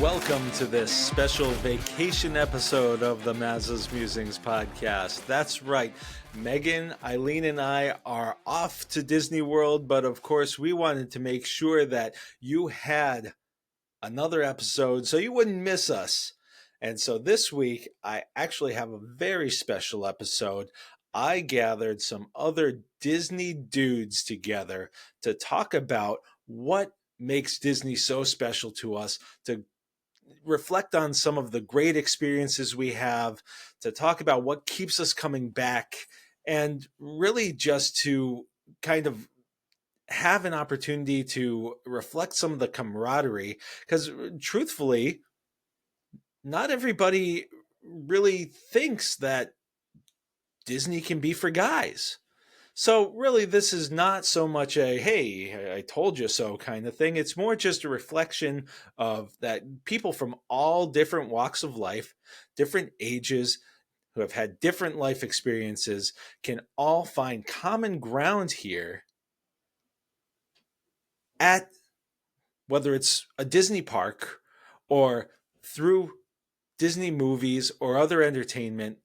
Welcome to this special vacation episode of the Mazza's Musings podcast. That's right. Meghan, Eileen, and I are off to Disney World, but of course we wanted to make sure that you had another episode so you wouldn't miss us. And so this week, I actually have a very special episode. I gathered some other Disney dudes together to talk about what makes Disney so special to us, to reflect on some of the great experiences we have, to talk about what keeps us coming back, and really just to kind of have an opportunity to reflect some of the camaraderie. Because truthfully, not everybody really thinks that Disney can be for guys. So really, this is not so much a, hey, I told you so kind of thing. It's more just a reflection of that people from all different walks of life, different ages, who have had different life experiences, can all find common ground here at whether it's a Disney park or through Disney movies or other entertainment.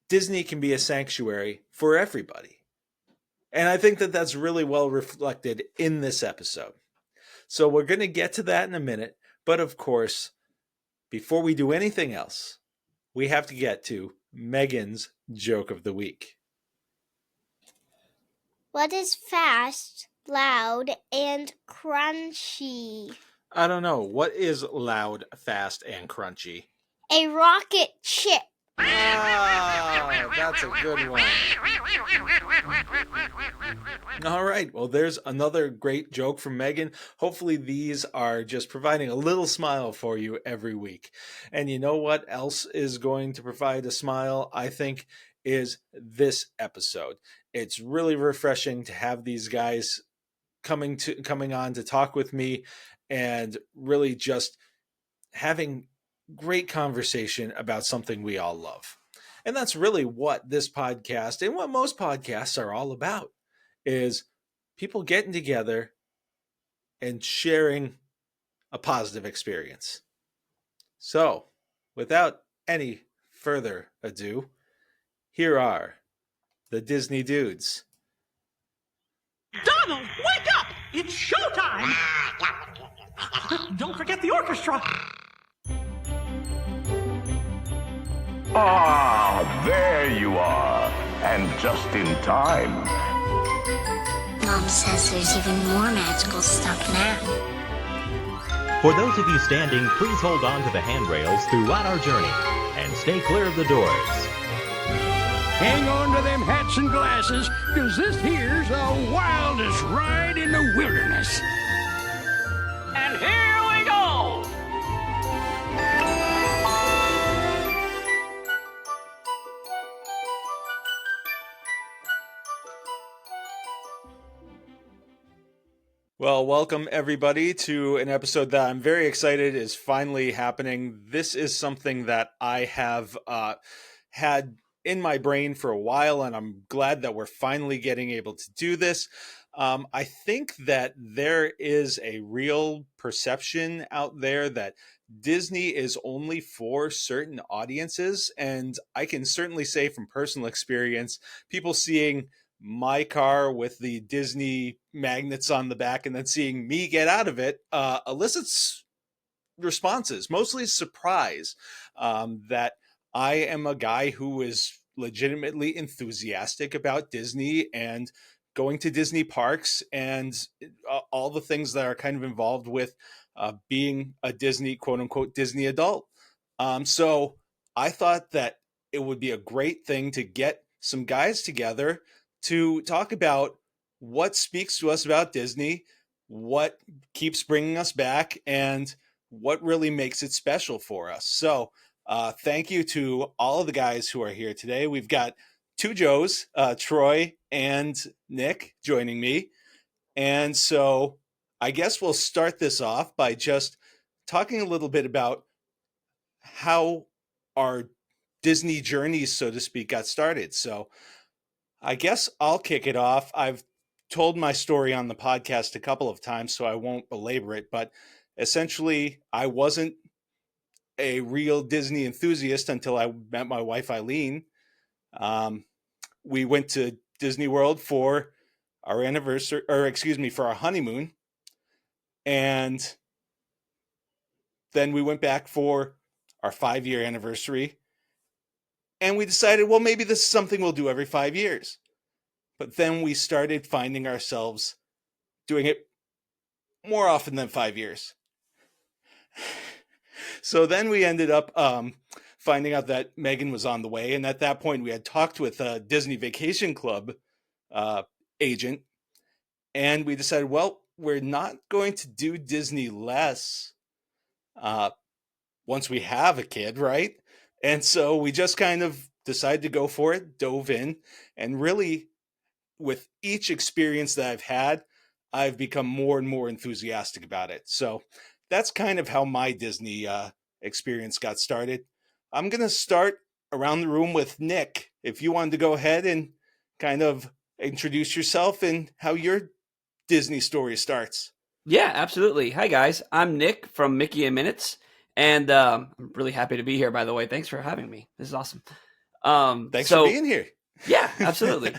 Disney can be a sanctuary for everybody. And I think that that's really well reflected in this episode. So we're going to get to that in a minute. But of course, before we do anything else, we have to get to Meghan's joke of the week. What is fast, loud, and crunchy? I don't know. What is loud, fast, and crunchy? A rocket ship. Ah, that's a good one. All right. Well, there's another great joke from Meghan. Hopefully these are just providing a little smile for you every week. And you know what else is going to provide a smile, I think, is this episode. It's really refreshing to have these guys coming on to talk with me and really just having great conversation about something we all love. And that's really what this podcast and what most podcasts are all about, is people getting together and sharing a positive experience. So, without any further ado, here are the Disney dudes. Donald, wake up! It's showtime! Don't forget the orchestra! Ah, there you are. And just in time. Mom says there's even more magical stuff now. For those of you standing, please hold on to the handrails throughout our journey and stay clear of the doors. Hang on to them hats and glasses, because this here's the wildest ride in the wilderness. And here we go! Well, welcome everybody to an episode that I'm very excited is finally happening. This is something that I have had in my brain for a while, and I'm glad that we're finally getting able to do this. I think that there is a real perception out there that Disney is only for certain audiences, and I can certainly say from personal experience, people seeing my car with the Disney magnets on the back and then seeing me get out of it elicits responses, mostly surprise, that I am a guy who is legitimately enthusiastic about Disney and going to Disney parks and all the things that are kind of involved with being a Disney, quote unquote, Disney adult. So I thought that it would be a great thing to get some guys together to talk about what speaks to us about Disney, what keeps bringing us back, and what really makes it special for us. So thank you to all of the guys who are here today. We've got two Joes, Troy and Nick, joining me. And so I guess we'll start this off by just talking a little bit about how our Disney journeys, so to speak, got started. So I guess I'll kick it off. I've told my story on the podcast a couple of times, so I won't belabor it. But essentially, I wasn't a real Disney enthusiast until I met my wife, Eileen. We went to Disney World for our anniversary, or excuse me, for our honeymoon. And then we went back for our 5-year anniversary. And we decided, well, maybe this is something we'll do every 5 years. But then we started finding ourselves doing it more often than 5 years. So then we ended up finding out that Meghan was on the way. And at that point, we had talked with a Disney Vacation Club agent. And we decided, well, we're not going to do Disney less once we have a kid, right? And so we just kind of decided to go for it, dove in, and really, with each experience that I've had, I've become more and more enthusiastic about it. So that's kind of how my Disney experience got started. I'm going to start around the room with Nick. If you wanted to go ahead and kind of introduce yourself and how your Disney story starts. Yeah, absolutely. Hi, guys. I'm Nick from Mickey and Minutes, and I'm really happy to be here, by the way. Thanks for having me. This is awesome. Thanks for being here. Yeah, absolutely.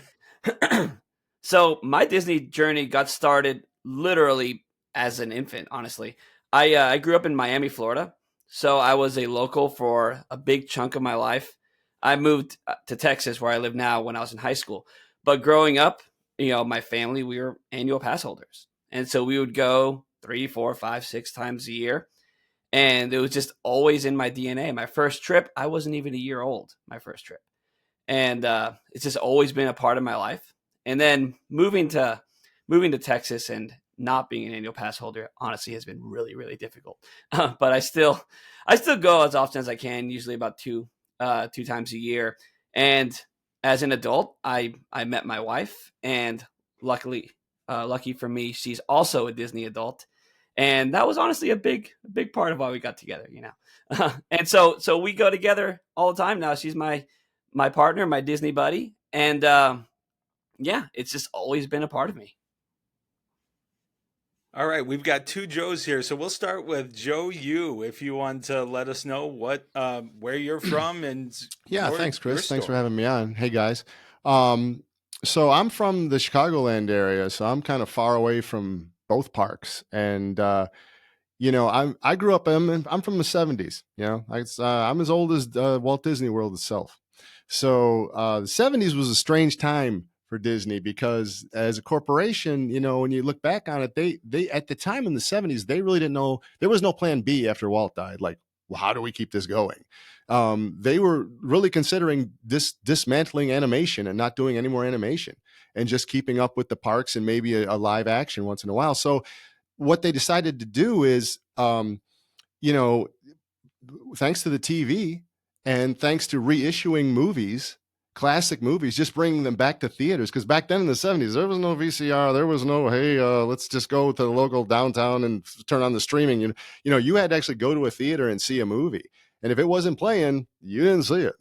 So my Disney journey got started literally as an infant, honestly. I grew up in Miami, Florida, so I was a local for a big chunk of my life. I moved to Texas, where I live now, when I was in high school. But growing up, my family, we were annual pass holders. And so we would go 3, 4, 5, 6 times a year. And it was just always in my DNA. My first trip, I wasn't even a year old, my first trip. And it's just always been a part of my life. And then moving to Texas and not being an annual pass holder, honestly, has been really, really difficult. But I still go as often as I can, usually about two times a year. And as an adult, I met my wife, and lucky for me, she's also a Disney adult. And that was honestly a big part of why we got together, And so we go together all the time now. She's my partner, my Disney buddy. And yeah, it's just always been a part of me. All right, we've got 2 Joes here, so we'll start with Joe Yu. If you want to let us know where you're from and thanks, Chris. Thanks for having me on. Hey guys, so I'm from the Chicagoland area, so I'm kind of far away from both parks, and I grew up. I'm from the '70s. I'm as old as Walt Disney World itself. So the '70s was a strange time for Disney, because as a corporation, when you look back on it, they at the time in the '70s, they really didn't know. There was no plan B after Walt died. Like, well, how do we keep this going? They were really considering dismantling animation and not doing any more animation, and just keeping up with the parks and maybe a live action once in a while. So what they decided to do is, thanks to the TV and thanks to reissuing movies, classic movies, just bringing them back to theaters. Because back then in the '70s, there was no VCR. There was no, hey, let's just go to the local downtown and turn on the streaming. You had to actually go to a theater and see a movie. And if it wasn't playing, you didn't see it.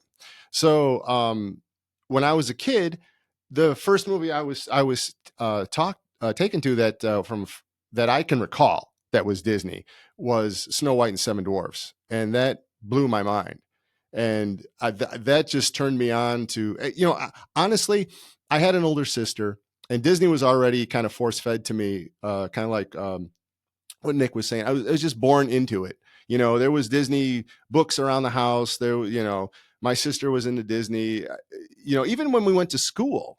So when I was a kid, the first movie I was taken to that I can recall that was Disney was Snow White and Seven Dwarfs. And that blew my mind. And that just turned me on to, honestly, I had an older sister, and Disney was already kind of force fed to me, kind of like what Nick was saying. I was just born into it. There was Disney books around the house. My sister was into Disney. Even when we went to school,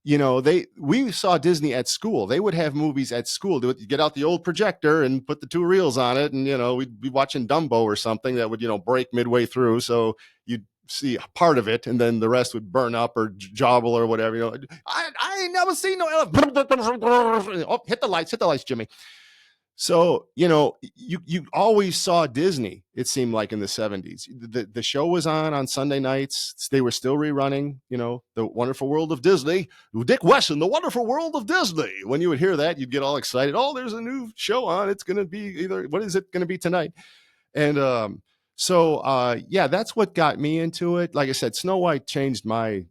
we saw Disney at school. They would have movies at school. They would get out the old projector and put the 2 reels on it. And, we'd be watching Dumbo or something that would, break midway through. So you'd see part of it and then the rest would burn up or jobble or whatever. I ain't never seen no elephant. Oh, hit the lights, Jimmy. So, you always saw Disney, it seemed like, in the '70s. The show was on Sunday nights. They were still rerunning, The Wonderful World of Disney. Dick Wesson, The Wonderful World of Disney. When you would hear that, you'd get all excited. Oh, there's a new show on. It's going to be what is it going to be tonight? And that's what got me into it. Like I said, Snow White changed my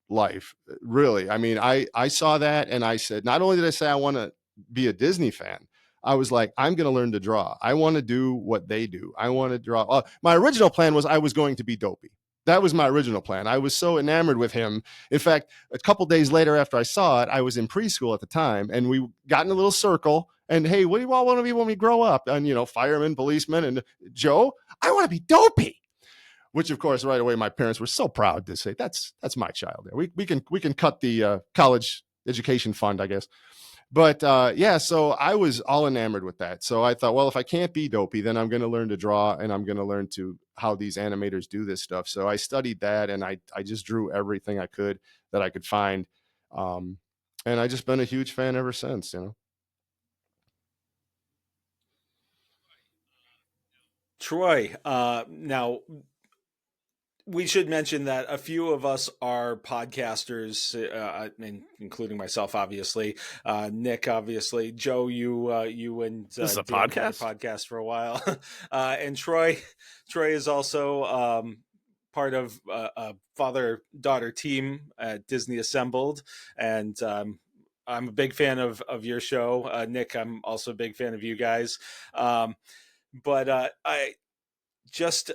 life, really. I mean, I saw that and I said, not only did I say I want to be a Disney fan, I was like, I'm going to learn to draw. I want to do what they do. I want to draw. My original plan was I was going to be Dopey. That was my original plan. I was so enamored with him. In fact, a couple days later after I saw it, I was in preschool at the time, and we got in a little circle. And hey, what do you all want to be when we grow up? And firemen, policemen, and Joe, I want to be Dopey. Which, of course, right away, my parents were so proud to say that's my child. We can cut the college education fund, I guess. But so I was all enamored with that. So I thought, well, if I can't be Dopey, then I'm going to learn to draw, and I'm going to learn how these animators do this stuff. So I studied that, and I just drew everything I could that I could find, and I just been a huge fan ever since. Troy, now we should mention that a few of us are podcasters, including myself, obviously. Nick, obviously. Joe, you and This is a Dan had podcast? podcast for a while, and Troy is also part of a father-daughter team at Disney Assembled, and I'm a big fan of your show, Nick. I'm also a big fan of you guys, but I just.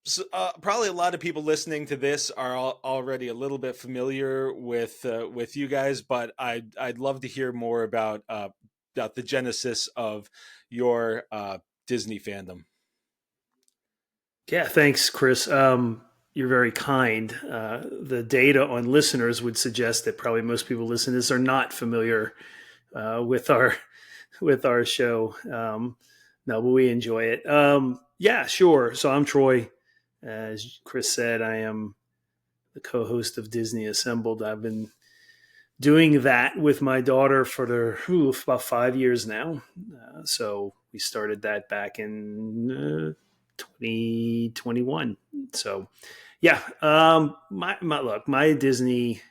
So, probably a lot of people listening to this are already a little bit familiar with you guys, but I'd love to hear more about the genesis of your Disney fandom. Yeah, thanks, Chris. You're very kind. The data on listeners would suggest that probably most people listening to this are not familiar with our show. No, but we enjoy it. Yeah, sure. So I'm Troy. As Chris said, I am the co-host of Disney Assembled. I've been doing that with my daughter for about 5 years now. So we started that back in 2021. So yeah, my Disney,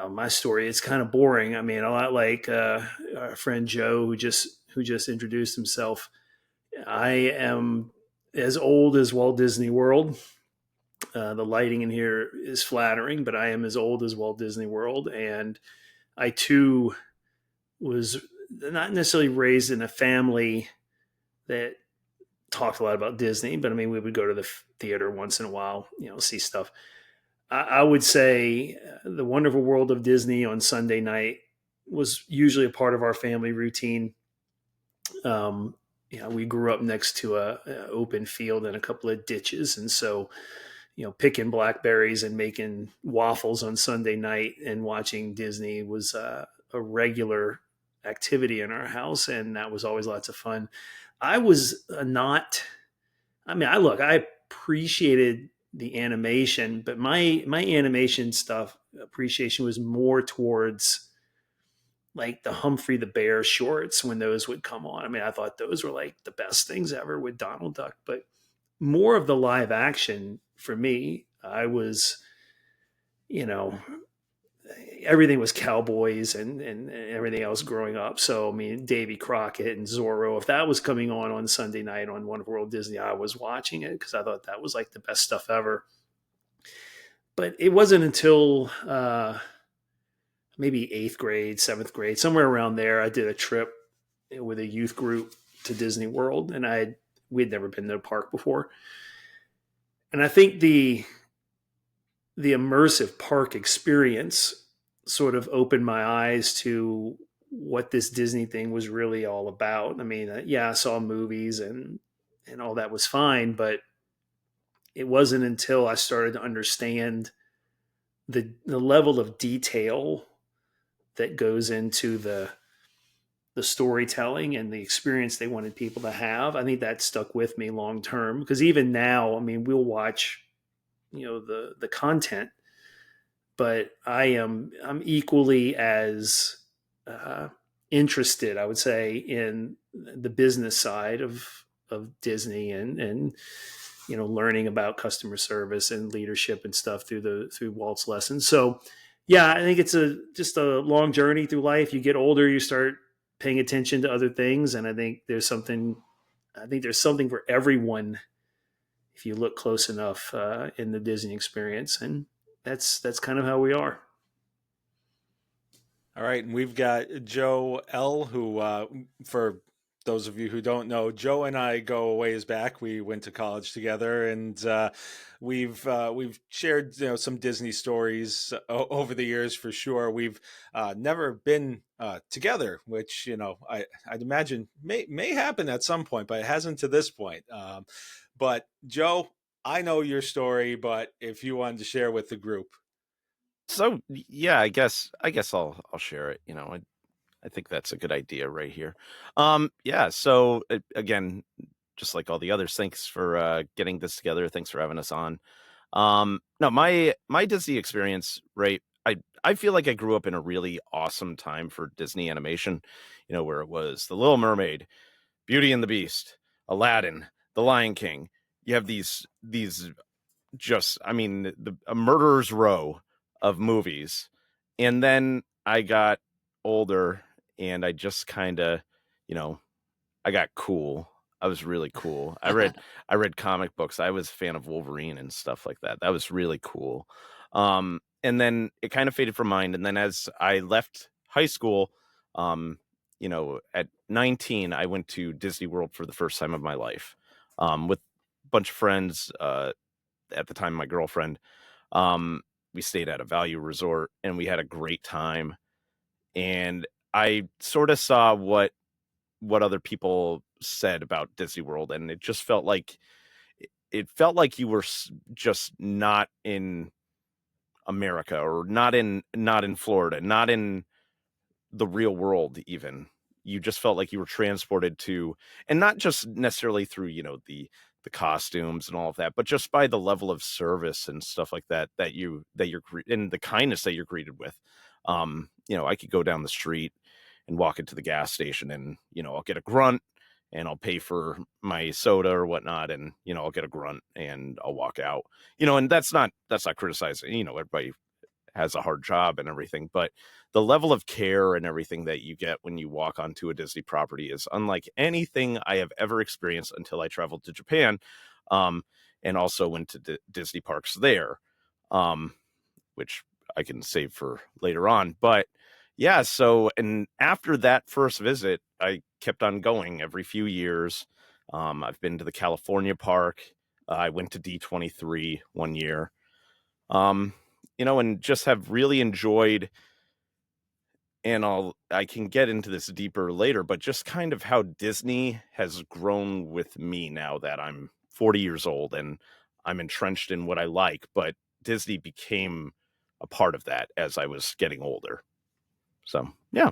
my story, it's kind of boring. I mean, a lot like our friend Joe, who just introduced himself. I am as old as Walt Disney World. The lighting in here is flattering, but I am as old as Walt Disney World. And I too was not necessarily raised in a family that talked a lot about Disney, but I mean, we would go to the theater once in a while, see stuff. I would say The Wonderful World of Disney on Sunday night was usually a part of our family routine. We grew up next to an open field and a couple of ditches. And so, picking blackberries and making waffles on Sunday night and watching Disney was a regular activity in our house. And that was always lots of fun. I appreciated the animation, but my animation stuff appreciation was more towards like the Humphrey the Bear shorts when those would come on. I mean, I thought those were like the best things ever with Donald Duck, but more of the live action for me, I was, everything was cowboys and everything else growing up. So, I mean, Davy Crockett and Zorro, if that was coming on Sunday night on Wonderful World Disney, I was watching it because I thought that was like the best stuff ever. But it wasn't until maybe 8th grade, 7th grade, somewhere around there, I did a trip with a youth group to Disney World, and we'd never been to a park before. And I think the immersive park experience sort of opened my eyes to what this Disney thing was really all about. I mean, I saw movies and all that was fine, but it wasn't until I started to understand the level of detail that goes into the storytelling and the experience they wanted people to have. I think that stuck with me long term, because even now, I mean, we'll watch, the content, but I'm equally as interested, I would say, in the business side of Disney and learning about customer service and leadership and stuff through Walt's lessons. So yeah, I think it's just a long journey through life. You get older, you start paying attention to other things. And I think there's something for everyone if you look close enough in the Disney experience. And that's kind of how we are. All right, and we've got Joe L, who, for those of you who don't know, Joe and I go a ways back. We went to college together, and we've shared some Disney stories over the years for sure. We've never been together, which I'd imagine may happen at some point, but it hasn't to this point. But Joe, I know your story, but if you wanted to share with the group. So yeah, I guess I'll share it. I think that's a good idea right here. Yeah. So again, just like all the others, thanks for getting this together. Thanks for having us on. No, my Disney experience, right? I feel like I grew up in a really awesome time for Disney animation. Where it was The Little Mermaid, Beauty and the Beast, Aladdin, The Lion King. You have these just, I mean, a murderer's row of movies. And then I got older and I just kind of, you know, I got cool. I was really cool. I read comic books. I was a fan of Wolverine and stuff like that. That was really cool. And then it kind of faded from mind. And then as I left high school, at 19, I went to Disney World for the first time of my life, with a bunch of friends. At the time, my girlfriend. We stayed at a value resort and we had a great time. And I sort of saw what other people said about Disney World, and it just felt like you were just not in America, or not in Florida, not in the real world even. You just felt like you were transported to, and not just necessarily through, the costumes and all of that, but just by the level of service and stuff like that and the kindness that you're greeted with. I could go down the street and walk into the gas station and, I'll get a grunt and I'll pay for my soda or whatnot. And, I'll get a grunt and I'll walk out, and that's not criticizing, everybody has a hard job and everything, but the level of care and everything that you get when you walk onto a Disney property is unlike anything I have ever experienced until I traveled to Japan, and also went to Disney parks there, which I can save for later on. But yeah, so, and after that first visit, I kept on going every few years. I've been to the California park. I went to D23 one year. And just have really enjoyed, and I can get into this deeper later, but just kind of how Disney has grown with me now that I'm 40 years old and I'm entrenched in what I like, but Disney became a part of that as I was getting older. So, yeah.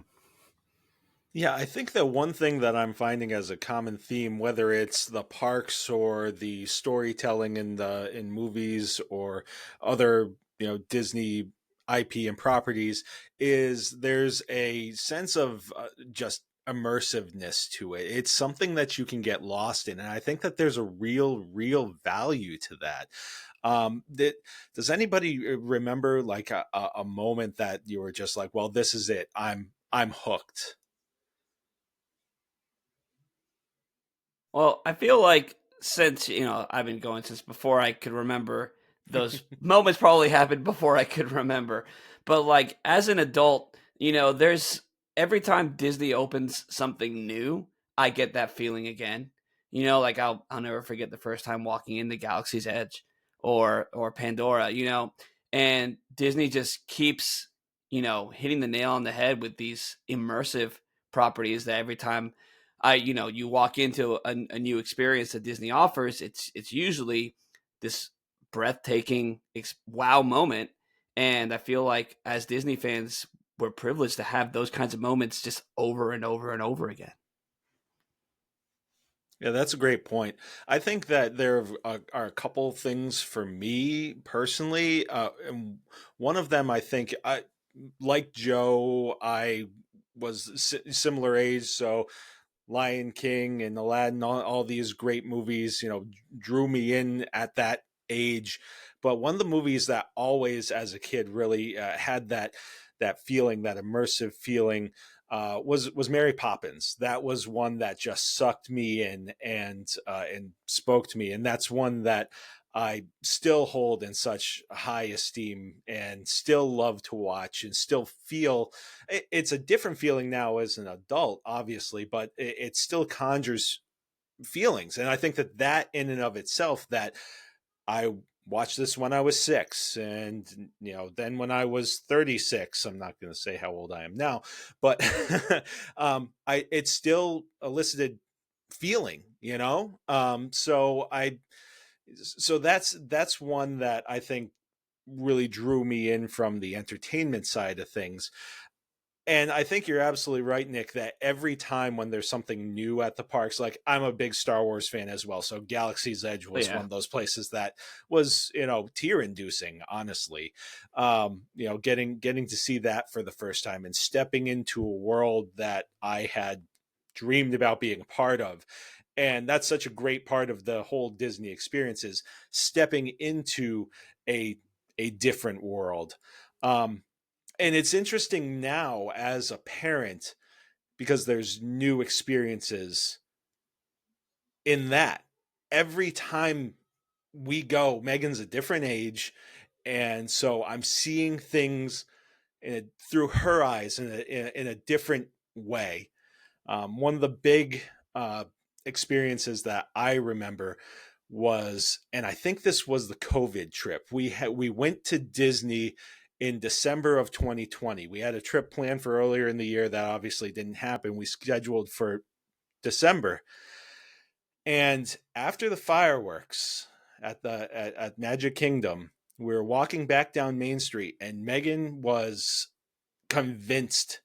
Yeah, I think that one thing that I'm finding as a common theme, whether it's the parks or the storytelling in movies or other, Disney IP and properties, is there's a sense of just immersiveness to it. It's something that you can get lost in, and I think that there's a real value to that. Does anybody remember like a moment that you were just like, well, this is it. I'm hooked. Well, I feel like since, I've been going since before I could remember, those moments probably happened before I could remember. But like as an adult, there's every time Disney opens something new, I get that feeling again. Like I'll never forget the first time walking into Galaxy's Edge or Pandora, and Disney just keeps, hitting the nail on the head with these immersive properties that every time you walk into a new experience that Disney offers, it's usually this breathtaking wow moment. And I feel like as Disney fans, we're privileged to have those kinds of moments just over and over and over again. Yeah, that's a great point. I think that there are a couple things for me personally. And one of them, I think, like Joe, I was similar age, so Lion King and Aladdin, all these great movies, drew me in at that age. But one of the movies that always, as a kid, really had that feeling, that immersive feeling, was Mary Poppins. That was one that just sucked me in and spoke to me, and that's one that I still hold in such high esteem and still love to watch and still feel. It's a different feeling now as an adult, obviously, but it still conjures feelings, and I think that in and of itself, that I watched this when I was 6, and then when I was 36. I'm not going to say how old I am now, but I it still elicited feeling, so that's one that I think really drew me in from the entertainment side of things. And I think you're absolutely right, Nick, that every time when there's something new at the parks, like I'm a big Star Wars fan as well. So Galaxy's Edge was one of those places that was, tear inducing, honestly. Getting to see that for the first time and stepping into a world that I had dreamed about being a part of. And that's such a great part of the whole Disney experience, is stepping into a different world. And it's interesting now as a parent, because there's new experiences in that. Every time we go, Megan's a different age. And so I'm seeing things through her eyes in a different way. One of the big experiences that I remember was, and I think this was the COVID trip. We went to Disney in December of 2020. We had a trip planned for earlier in the year that obviously didn't happen. We scheduled for December. And after the fireworks at Magic Kingdom, we were walking back down Main Street, and Megan was convinced.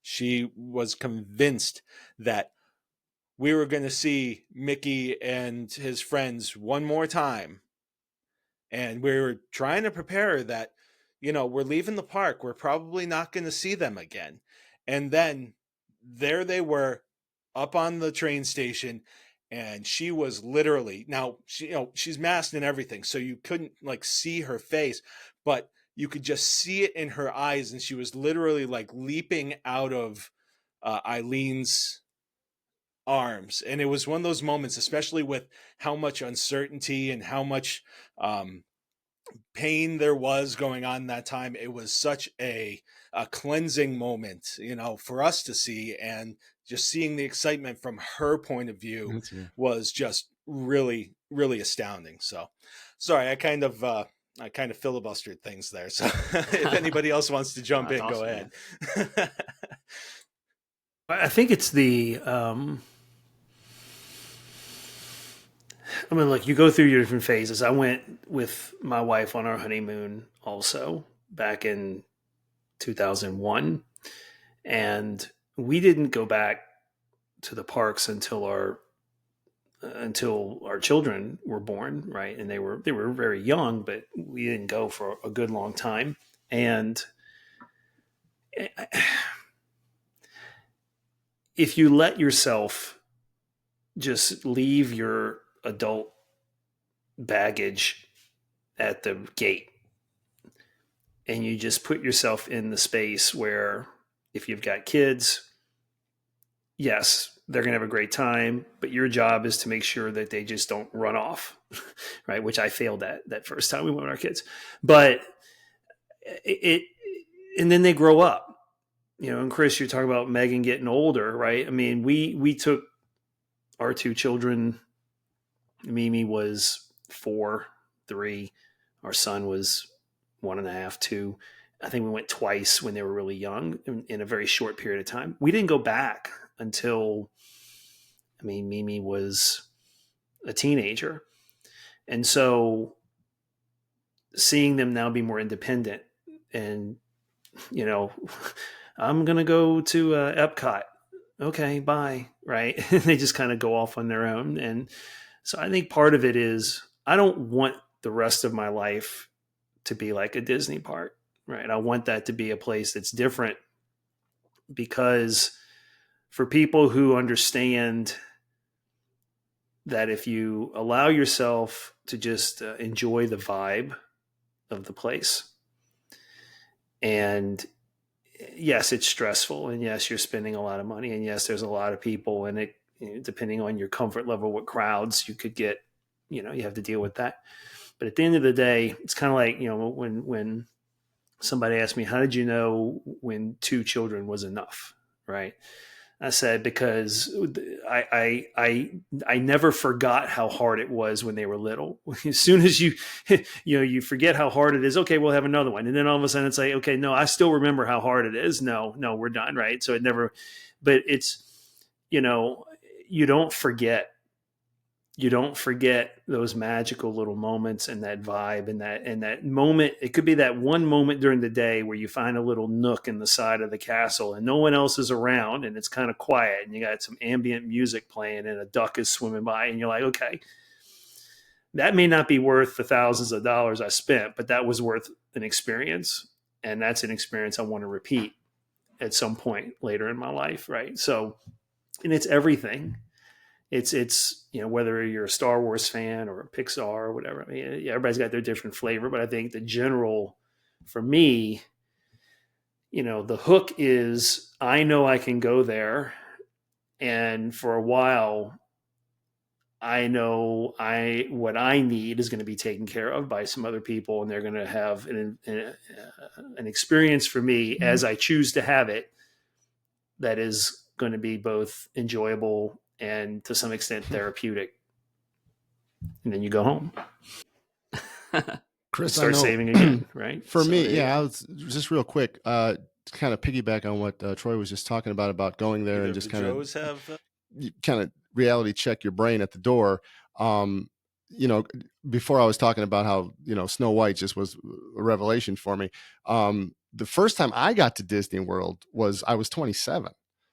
She was convinced that we were going to see Mickey and his friends one more time. And we were trying to prepare her that, we're leaving the park. We're probably not going to see them again. And then there they were up on the train station. And she was literally, now, she's masked and everything, so you couldn't see her face, but you could just see it in her eyes. And she was literally leaping out of Eileen's arms. And it was one of those moments, especially with how much uncertainty and how much pain there was going on that time. It was such a cleansing moment, for us to see, and just seeing the excitement from her point of view was just really, really astounding. So sorry, I kind of filibustered things there. So if anybody else wants to jump in, go ahead. I think it's the, look, you go through your different phases. I went with my wife on our honeymoon also back in 2001. And we didn't go back to the parks until our children were born, right? And they were very young, but we didn't go for a good long time. And if you let yourself just leave your adult baggage at the gate and you just put yourself in the space where, if you've got kids, yes, they're going to have a great time, but your job is to make sure that they just don't run off, right? Which I failed at that first time we went with our kids. But and then they grow up, and Chris, you're talking about Megan getting older, right? I mean, we took our two children. Mimi was 4, 3. Our son was 1.5, 2. I think we went twice when they were really young in a very short period of time. We didn't go back until, Mimi was a teenager. And so seeing them now be more independent and, I'm going to go to Epcot. Okay, bye. Right. They just kind of go off on their own. And so I think part of it is, I don't want the rest of my life to be like a Disney park, right? I want that to be a place that's different, because for people who understand that if you allow yourself to just enjoy the vibe of the place, and yes, it's stressful, and yes, you're spending a lot of money, and yes, there's a lot of people, and it, depending on your comfort level with crowds, you could get, you have to deal with that. But at the end of the day, it's kind of like, when somebody asked me, how did you know when 2 children was enough? Right. I said, because I never forgot how hard it was when they were little. As soon as you forget how hard it is, okay, we'll have another one. And then all of a sudden it's like, okay, no, I still remember how hard it is. No, we're done. Right. So it never, but it's, you don't forget those magical little moments and that vibe and that moment. It could be that one moment during the day where you find a little nook in the side of the castle and no one else is around and it's kind of quiet and you got some ambient music playing and a duck is swimming by and you're like, okay, that may not be worth the thousands of dollars I spent, but that was worth an experience. And that's an experience I want to repeat at some point later in my life. Right. So, and it's everything. It's whether you're a Star Wars fan or a Pixar or whatever. I mean, everybody's got their different flavor, but I think the general, for me, the hook is I know I can go there, and for a while, I know what I need is going to be taken care of by some other people, and they're going to have an experience for me as I choose to have it. That is going to be both enjoyable and to some extent therapeutic. And then you go home. Chris, start saving again, right? For me, I was just real quick, to kind of piggyback on what Troy was just talking about going there and just kind of reality check your brain at the door. Before I was talking about how, Snow White just was a revelation for me. The first time I got to Disney World I was 27.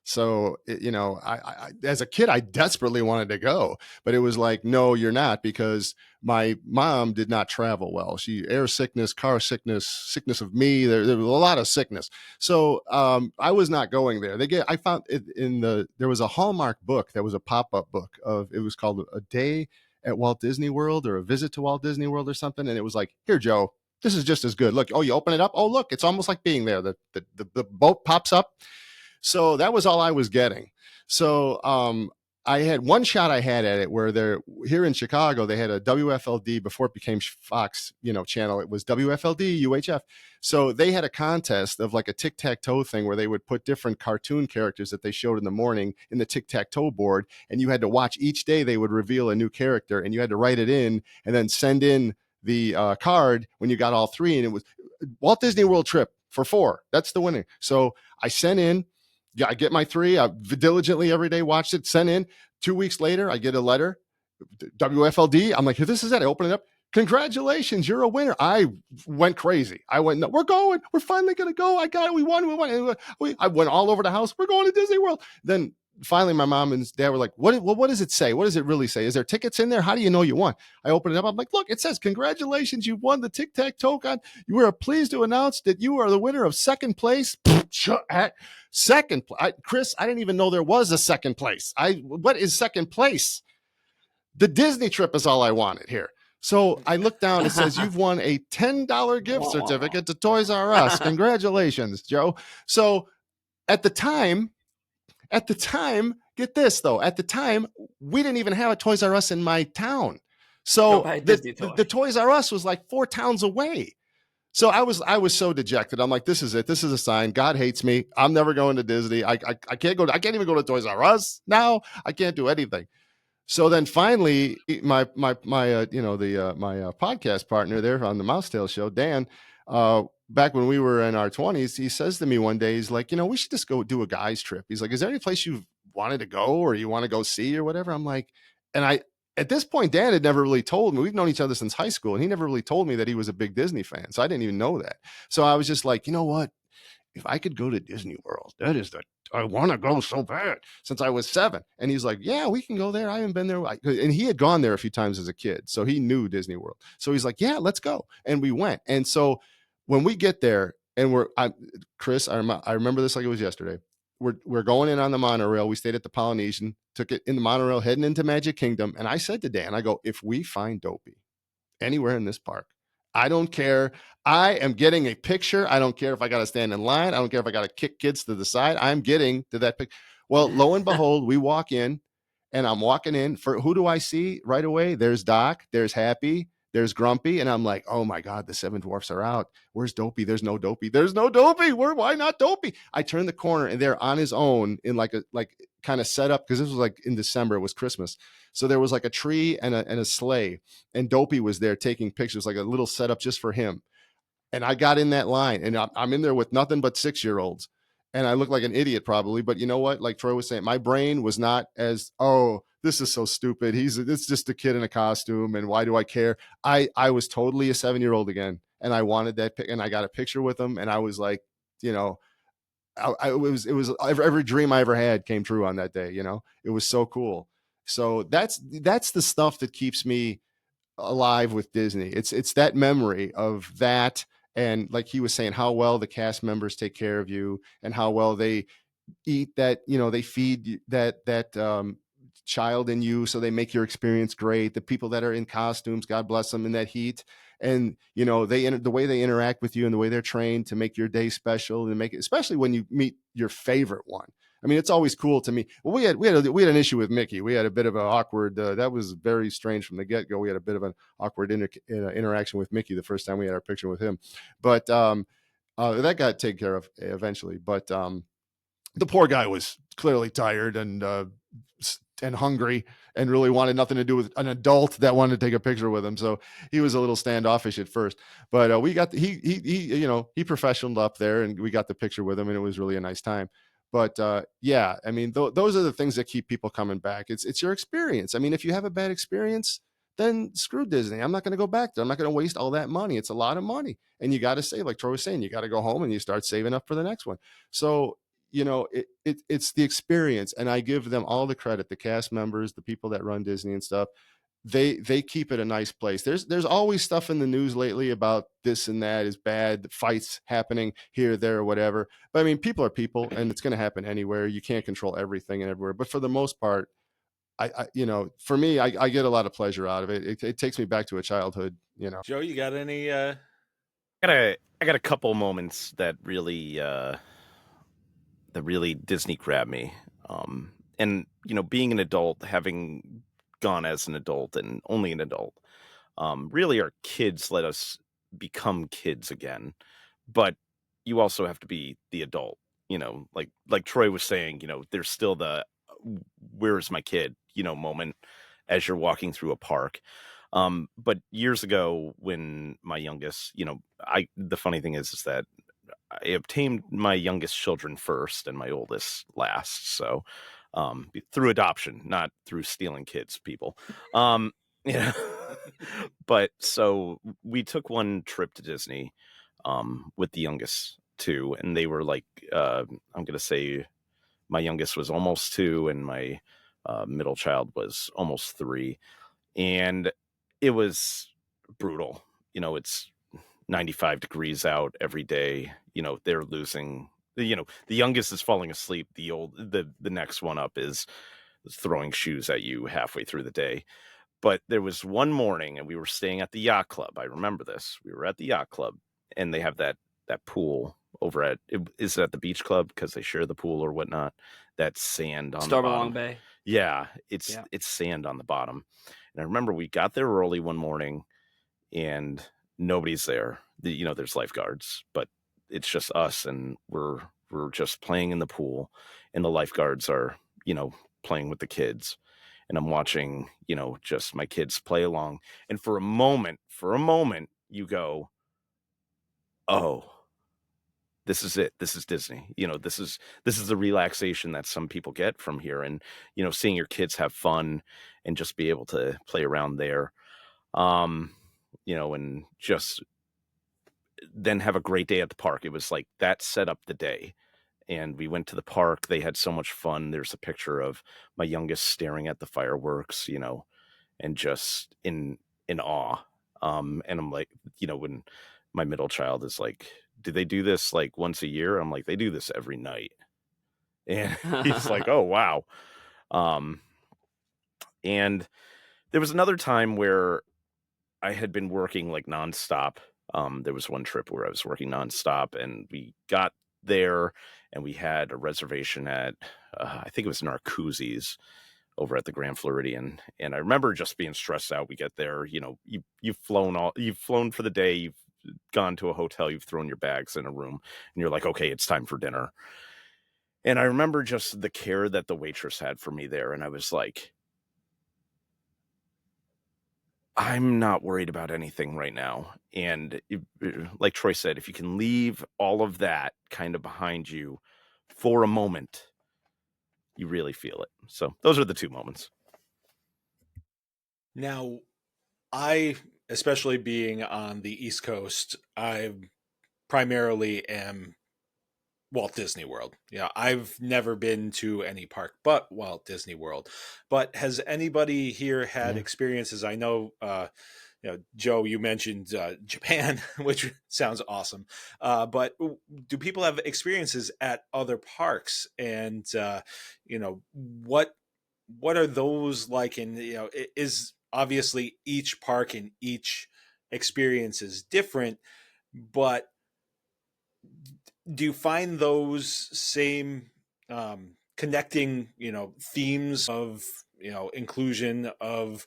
So, I as a kid, I desperately wanted to go, but it was like, no, you're not, because my mom did not travel well. She air sickness, car sickness of me. There was a lot of sickness. So, I was not going there. I found it there was a Hallmark book that was a pop-up book it was called A Day at Walt Disney World or A Visit to Walt Disney World or something. And it was like, here, Joe, this is just as good. Look, you open it up. Oh, look, it's almost like being there. The boat pops up. So that was all I was getting. So I had one shot I had at it where here in Chicago, they had a WFLD before it became Fox, channel. It was WFLD, UHF. So they had a contest of like a tic-tac-toe thing where they would put different cartoon characters that they showed in the morning in the tic-tac-toe board. And you had to watch each day. They would reveal a new character and you had to write it in and then send in the card when you got all 3. And it was Walt Disney World trip for 4. That's the winner. So I sent in. Yeah, I get my 3. I diligently every day watched it, sent in. 2 weeks later, I get a letter, WFLD. I'm like, this is it. I open it up. Congratulations, you're a winner. I went crazy. I went, no, we're going. We're finally going to go. I got it. We won. I went all over the house. We're going to Disney World. Then finally, my mom and dad were like, what does it say? What does it really say? Is there tickets in there? How do you know you won? I open it up. I'm like, look, it says, congratulations, you won the tic-tac-toe con. You are pleased to announce that you are the winner of second place. Second place. Chris, I didn't even know there was a second place. What is second place? The Disney trip is all I wanted here. So I look down, it says you've won a $10 gift certificate to Toys R Us. Congratulations, Joe. So at the time, get this though, at the time, we didn't even have a Toys R Us in my town. So the Toys R Us was like 4 towns away. So I was so dejected. I'm like, this is it. This is a sign. God hates me. I'm never going to Disney. I can't go. I can't even go to Toys R Us now. I can't do anything. So then finally, my podcast partner there on the Mousetail show, Dan, back when we were in our 20s, he says to me one day, he's like, we should just go do a guys trip. He's like, is there any place you've wanted to go or you want to go see or whatever? I'm like, at this point, Dan had never really told me. We've known each other since high school, and he never really told me that he was a big Disney fan. So I didn't even know that. So I was just like, you know what? If I could go to Disney World, I want to go so bad since I was 7. And he's like, yeah, we can go there. I haven't been there. And he had gone there a few times as a kid. So he knew Disney World. So he's like, yeah, let's go. And we went. And so when we get there and Chris, I remember this like it was yesterday. We're going in on the monorail. We stayed at the Polynesian, took it in the monorail, heading into Magic Kingdom. And I said to Dan, I go, if we find Dopey anywhere in this park, I don't care. I am getting a picture. I don't care if I got to stand in line. I don't care if I got to kick kids to the side. I'm getting to that picture. Well, lo and behold, we walk in, and I'm walking in. For who do I see right away? There's Doc. There's Happy. There's Grumpy. And I'm like, oh my God, the Seven Dwarfs are out. Where's Dopey? There's no Dopey. There's no Dopey. Why not Dopey? I turn the corner, and they're on his own in like kind of set up, because this was like in December. It was Christmas. So there was like a tree and a sleigh, and Dopey was there taking pictures, like a little setup just for him. And I got in that line, and I'm in there with nothing but 6-year-olds. And I look like an idiot probably, but you know what? Like Troy was saying, my brain was not as, oh, this is so stupid. It's just a kid in a costume, and why do I care? I was totally a 7-year-old again, and I wanted that, and I got a picture with him, and I was like, you know, it was every dream I ever had came true on that day. You know, it was so cool. So that's the stuff that keeps me alive with Disney. It's that memory of that, and like he was saying, how well the cast members take care of you, and how well they eat that, they feed that child in you, so they make your experience great. The people that are in costumes, God bless them, in that heat, and the way they interact with you, and the way they're trained to make your day special, and make it, especially when you meet your favorite one. I mean, it's always cool to me. Well, we had an issue with Mickey. We had a bit of an awkward. That was very strange from the get go. We had a bit of an awkward interaction with Mickey the first time we had our picture with him, but that got taken care of eventually. But the poor guy was clearly tired and hungry, and really wanted nothing to do with an adult that wanted to take a picture with him. So he was a little standoffish at first, but we got he professionaled up there, and we got the picture with him, and it was really a nice time. But yeah, I mean, those are the things that keep people coming back. It's your experience. I mean, if you have a bad experience, then screw Disney. I'm not going to go back there. I'm not going to waste all that money. It's a lot of money, and you got to save. Like Troy was saying, you got to go home and you start saving up for the next one. So it's the experience, and I give them all the credit. The cast members, the people that run Disney and stuff, they keep it a nice place. There's always stuff in the news lately about this and that is bad, fights happening here, there, or whatever. But I mean, people are people, and it's going to happen anywhere. You can't control everything and everywhere. But for the most part, for me, I get a lot of pleasure out of it. It takes me back to a childhood. Joe, you got any? I got a couple moments that really Disney grabbed me. And being an adult, having gone as an adult and only an adult, really our kids let us become kids again. But you also have to be the adult, like Troy was saying, there's still the where's my kid, moment as you're walking through a park. But years ago when my youngest, the funny thing is that I obtained my youngest children first and my oldest last. So through adoption, not through stealing kids, people. But so we took one trip to Disney with the youngest two, and they were like, I'm going to say my youngest was almost 2 and my middle child was almost 3. And it was brutal. It's 95 degrees out every day. They're losing, the youngest is falling asleep. The next one up is throwing shoes at you halfway through the day. But there was one morning, and we were staying at the yacht club. I remember this. We were at the yacht club, and they have that pool over at, is it at the beach club? Because they share the pool or whatnot. That sand on the bottom. Bay. Yeah, it's sand on the bottom. And I remember we got there early one morning, and nobody's there. There's lifeguards, but it's just us, and we're just playing in the pool, and the lifeguards are, playing with the kids, and I'm watching, just my kids play along. And for a moment, you go, oh, this is it. This is Disney. This is the relaxation that some people get from here. And, seeing your kids have fun and just be able to play around there, and just then have a great day at the park. It was like that set up the day. And we went to the park. They had so much fun. There's a picture of my youngest staring at the fireworks, and just in awe. And I'm like, when my middle child is like, do they do this like once a year? I'm like, they do this every night. And he's like, oh, wow. And there was another time where I had been working like nonstop. There was one trip where I was working nonstop, and we got there and we had a reservation at I think it was Narcoossee's over at the Grand Floridian. And I remember just being stressed out. We get there, you know, you've flown for the day, you've gone to a hotel, you've thrown your bags in a room, and you're like, okay, it's time for dinner. And I remember just the care that the waitress had for me there, and I was like, I'm not worried about anything right now. And like Troy said, if you can leave all of that kind of behind you for a moment, you really feel it. So those are the two moments. Now, I, especially being on the East Coast, I primarily am Walt Disney World. Yeah, I've never been to any park but Walt Disney World. But has anybody here had experiences? I know, Joe, you mentioned Japan, which sounds awesome. But do people have experiences at other parks? And what are those like? And is obviously each park and each experience is different, but do you find those same connecting themes of inclusion of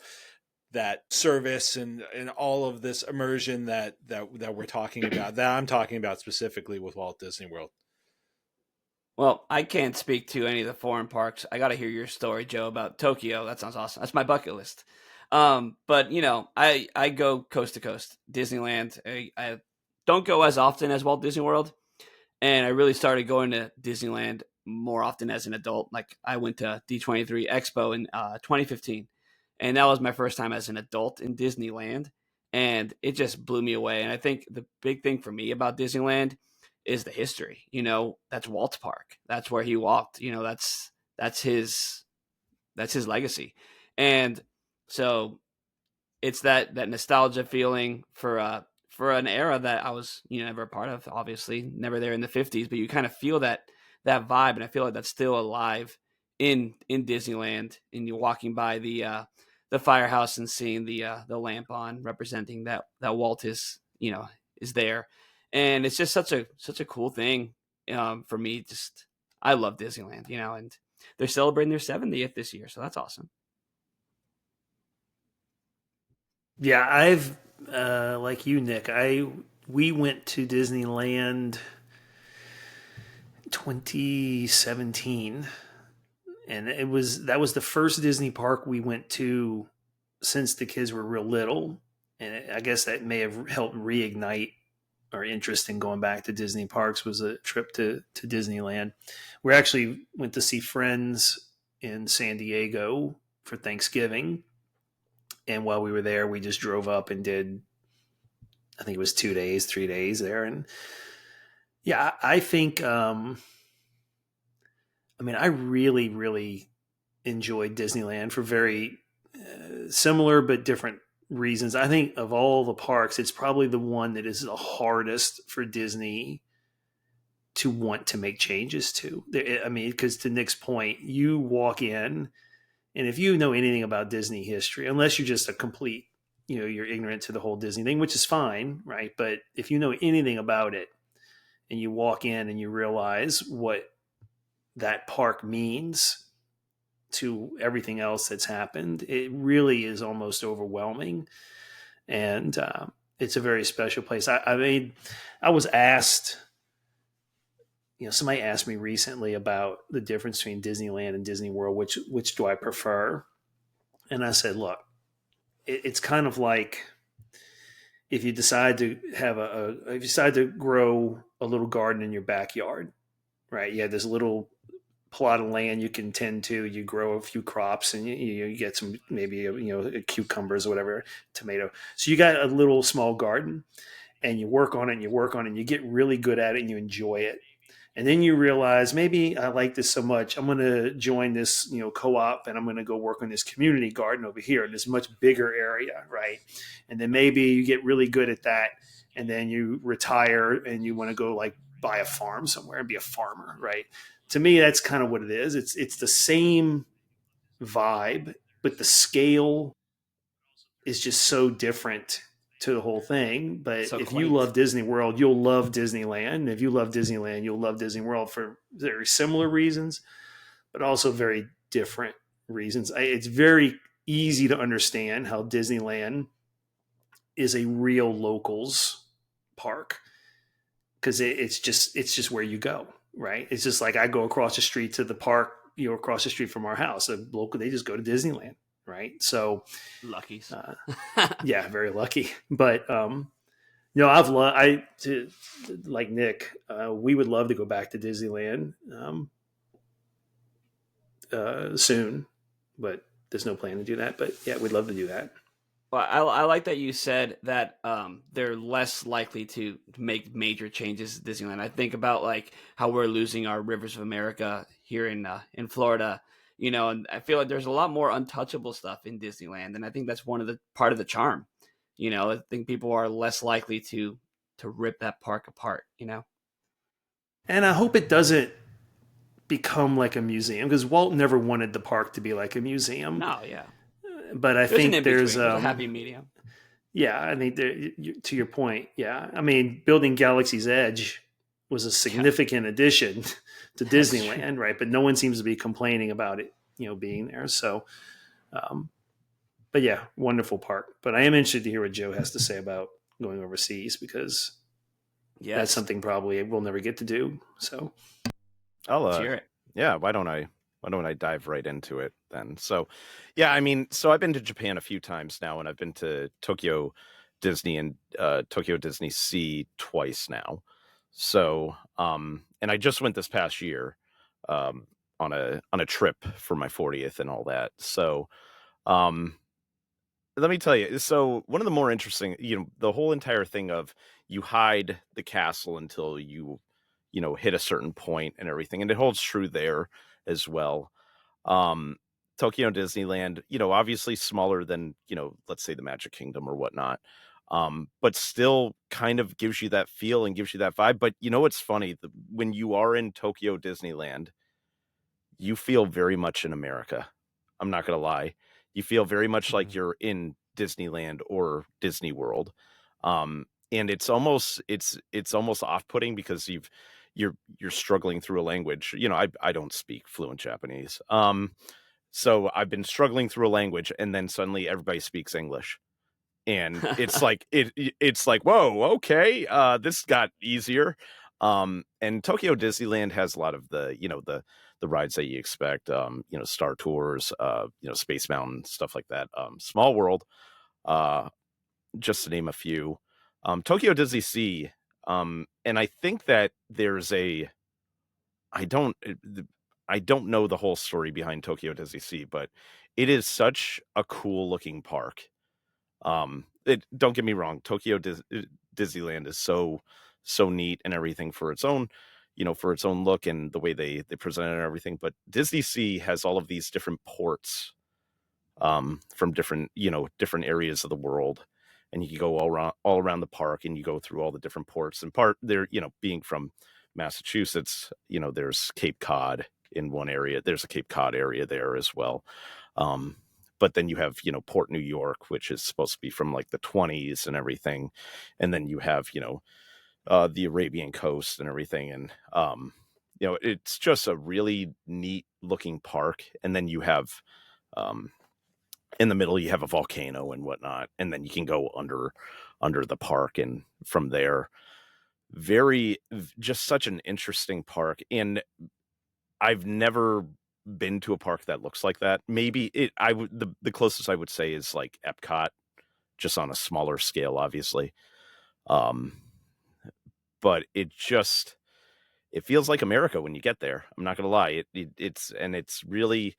that service and all of this immersion that we're talking about, that I'm talking about specifically with Walt Disney World? Well, I can't speak to any of the foreign parks. I got to hear your story, Joe, about Tokyo. That sounds awesome. That's my bucket list. But I go coast to coast. Disneyland. I don't go as often as Walt Disney World, and I really started going to Disneyland more often as an adult. Like I went to D23 Expo in 2015, and that was my first time as an adult in Disneyland, and it just blew me away. And I think the big thing for me about Disneyland is the history. That's Walt's park. That's where he walked. That's his legacy. And so it's that nostalgia feeling for an era that I was never a part of, obviously never there in the 50s, but you kind of feel that vibe, and I feel like that's still alive in Disneyland. And you're walking by the firehouse and seeing the lamp on, representing that Walt is is there. And it's just such a cool thing for me. Just I love Disneyland, and they're celebrating their 70th this year, so that's awesome. Yeah, I've like you, Nick. We went to Disneyland 2017, and that was the first Disney park we went to since the kids were real little, and I guess that may have helped reignite our interest in going back to Disney parks. Was a trip to Disneyland. We actually went to see friends in San Diego for Thanksgiving. And while we were there, we just drove up and did, I think it was 2 days, 3 days there. And yeah, I think, I really, really enjoyed Disneyland for very similar but different reasons. I think of all the parks, it's probably the one that is the hardest for Disney to want to make changes to. Because to Nick's point, you walk in, and if you know anything about Disney history, unless you're just a complete, you're ignorant to the whole Disney thing, which is fine, right? But if you know anything about it and you walk in and you realize what that park means to everything else that's happened, it really is almost overwhelming. And it's a very special place. I was asked, somebody asked me recently about the difference between Disneyland and Disney World, which do I prefer? And I said, look, it's kind of like if you decide to grow a little garden in your backyard, right? You have this little plot of land you can tend to, you grow a few crops, and you get some, maybe, cucumbers or whatever, tomato. So you got a little small garden, and you work on it and you work on it and you get really good at it and you enjoy it. And then you realize, maybe I like this so much, I'm going to join this, co-op, and I'm going to go work on this community garden over here in this much bigger area, right? And then maybe you get really good at that, and then you retire and you want to go buy a farm somewhere and be a farmer, right? To me, that's kind of what it is. It's the same vibe, but the scale is just so different to the whole thing. But So if quaint. you love Disney World, you'll love Disneyland. If you love Disneyland, you'll love Disney World for very similar reasons, but also very different reasons. It's very easy to understand how Disneyland is a real locals park, because it's just where you go, right? It's just like I go across the street to the park, across the street from our house. They just go to Disneyland, right? So Luckies. yeah, very lucky. But like Nick, we would love to go back to Disneyland soon, but there's no plan to do that. But yeah, we'd love to do that. Well, I like that you said that they're less likely to make major changes at Disneyland. I think about like how we're losing our Rivers of America here in Florida, and I feel like there's a lot more untouchable stuff in Disneyland, and I think that's part of the charm. I think people are less likely to rip that park apart. And I hope it doesn't become like a museum, because Walt never wanted the park to be like a museum. No, yeah. But I think there's a happy medium. Yeah, I think to your point, yeah. I mean, building Galaxy's Edge was a significant addition to Disneyland, right? But no one seems to be complaining about it, being there. So, but yeah, wonderful park. But I am interested to hear what Joe has to say about going overseas, because that's something probably we'll never get to do. So, I'll hear it. Yeah, why don't I dive right into it then? So, yeah, I mean, so I've been to Japan a few times now, and I've been to Tokyo Disney and Tokyo Disney Sea twice now. So, and I just went this past year on a trip for my 40th and all that. So, let me tell you. So, one of the more interesting, the whole entire thing of you hide the castle until you hit a certain point and everything, and it holds true there as well. Tokyo Disneyland, obviously smaller than, let's say the Magic Kingdom or whatnot. But still kind of gives you that feel and gives you that vibe. But it's funny, when you are in Tokyo Disneyland, you feel very much in America. I'm not going to lie. You feel very much like you're in Disneyland or Disney World. And it's almost off-putting, because you're struggling through a language. I don't speak fluent Japanese. So I've been struggling through a language, and then suddenly everybody speaks English. And it's like it's like, whoa, okay, this got easier. And Tokyo Disneyland has a lot of the rides that you expect, Star Tours, Space Mountain, stuff like that. Small World, just to name a few. Tokyo Disney Sea, and I think that there's I don't know the whole story behind Tokyo Disney Sea, but it is such a cool looking park. Don't get me wrong, Tokyo Disneyland is so neat and everything for its own look and the way they present it and everything. But Disney Sea has all of these different ports from different areas of the world, and you can go all around the park, and you go through all the different ports. And there, being from Massachusetts, there's Cape Cod in one area. There's a Cape Cod area there as well. But then you have, Port New York, which is supposed to be from like the 20s and everything. And then you have, the Arabian coast and everything. And, it's just a really neat looking park. And then you have, in the middle, you have a volcano and whatnot. And then you can go under the park. And from there, just such an interesting park. And I've never been to a park that looks like that. Maybe the closest I would say is like Epcot, just on a smaller scale, obviously. But it feels like America when you get there. I'm not gonna lie. It's really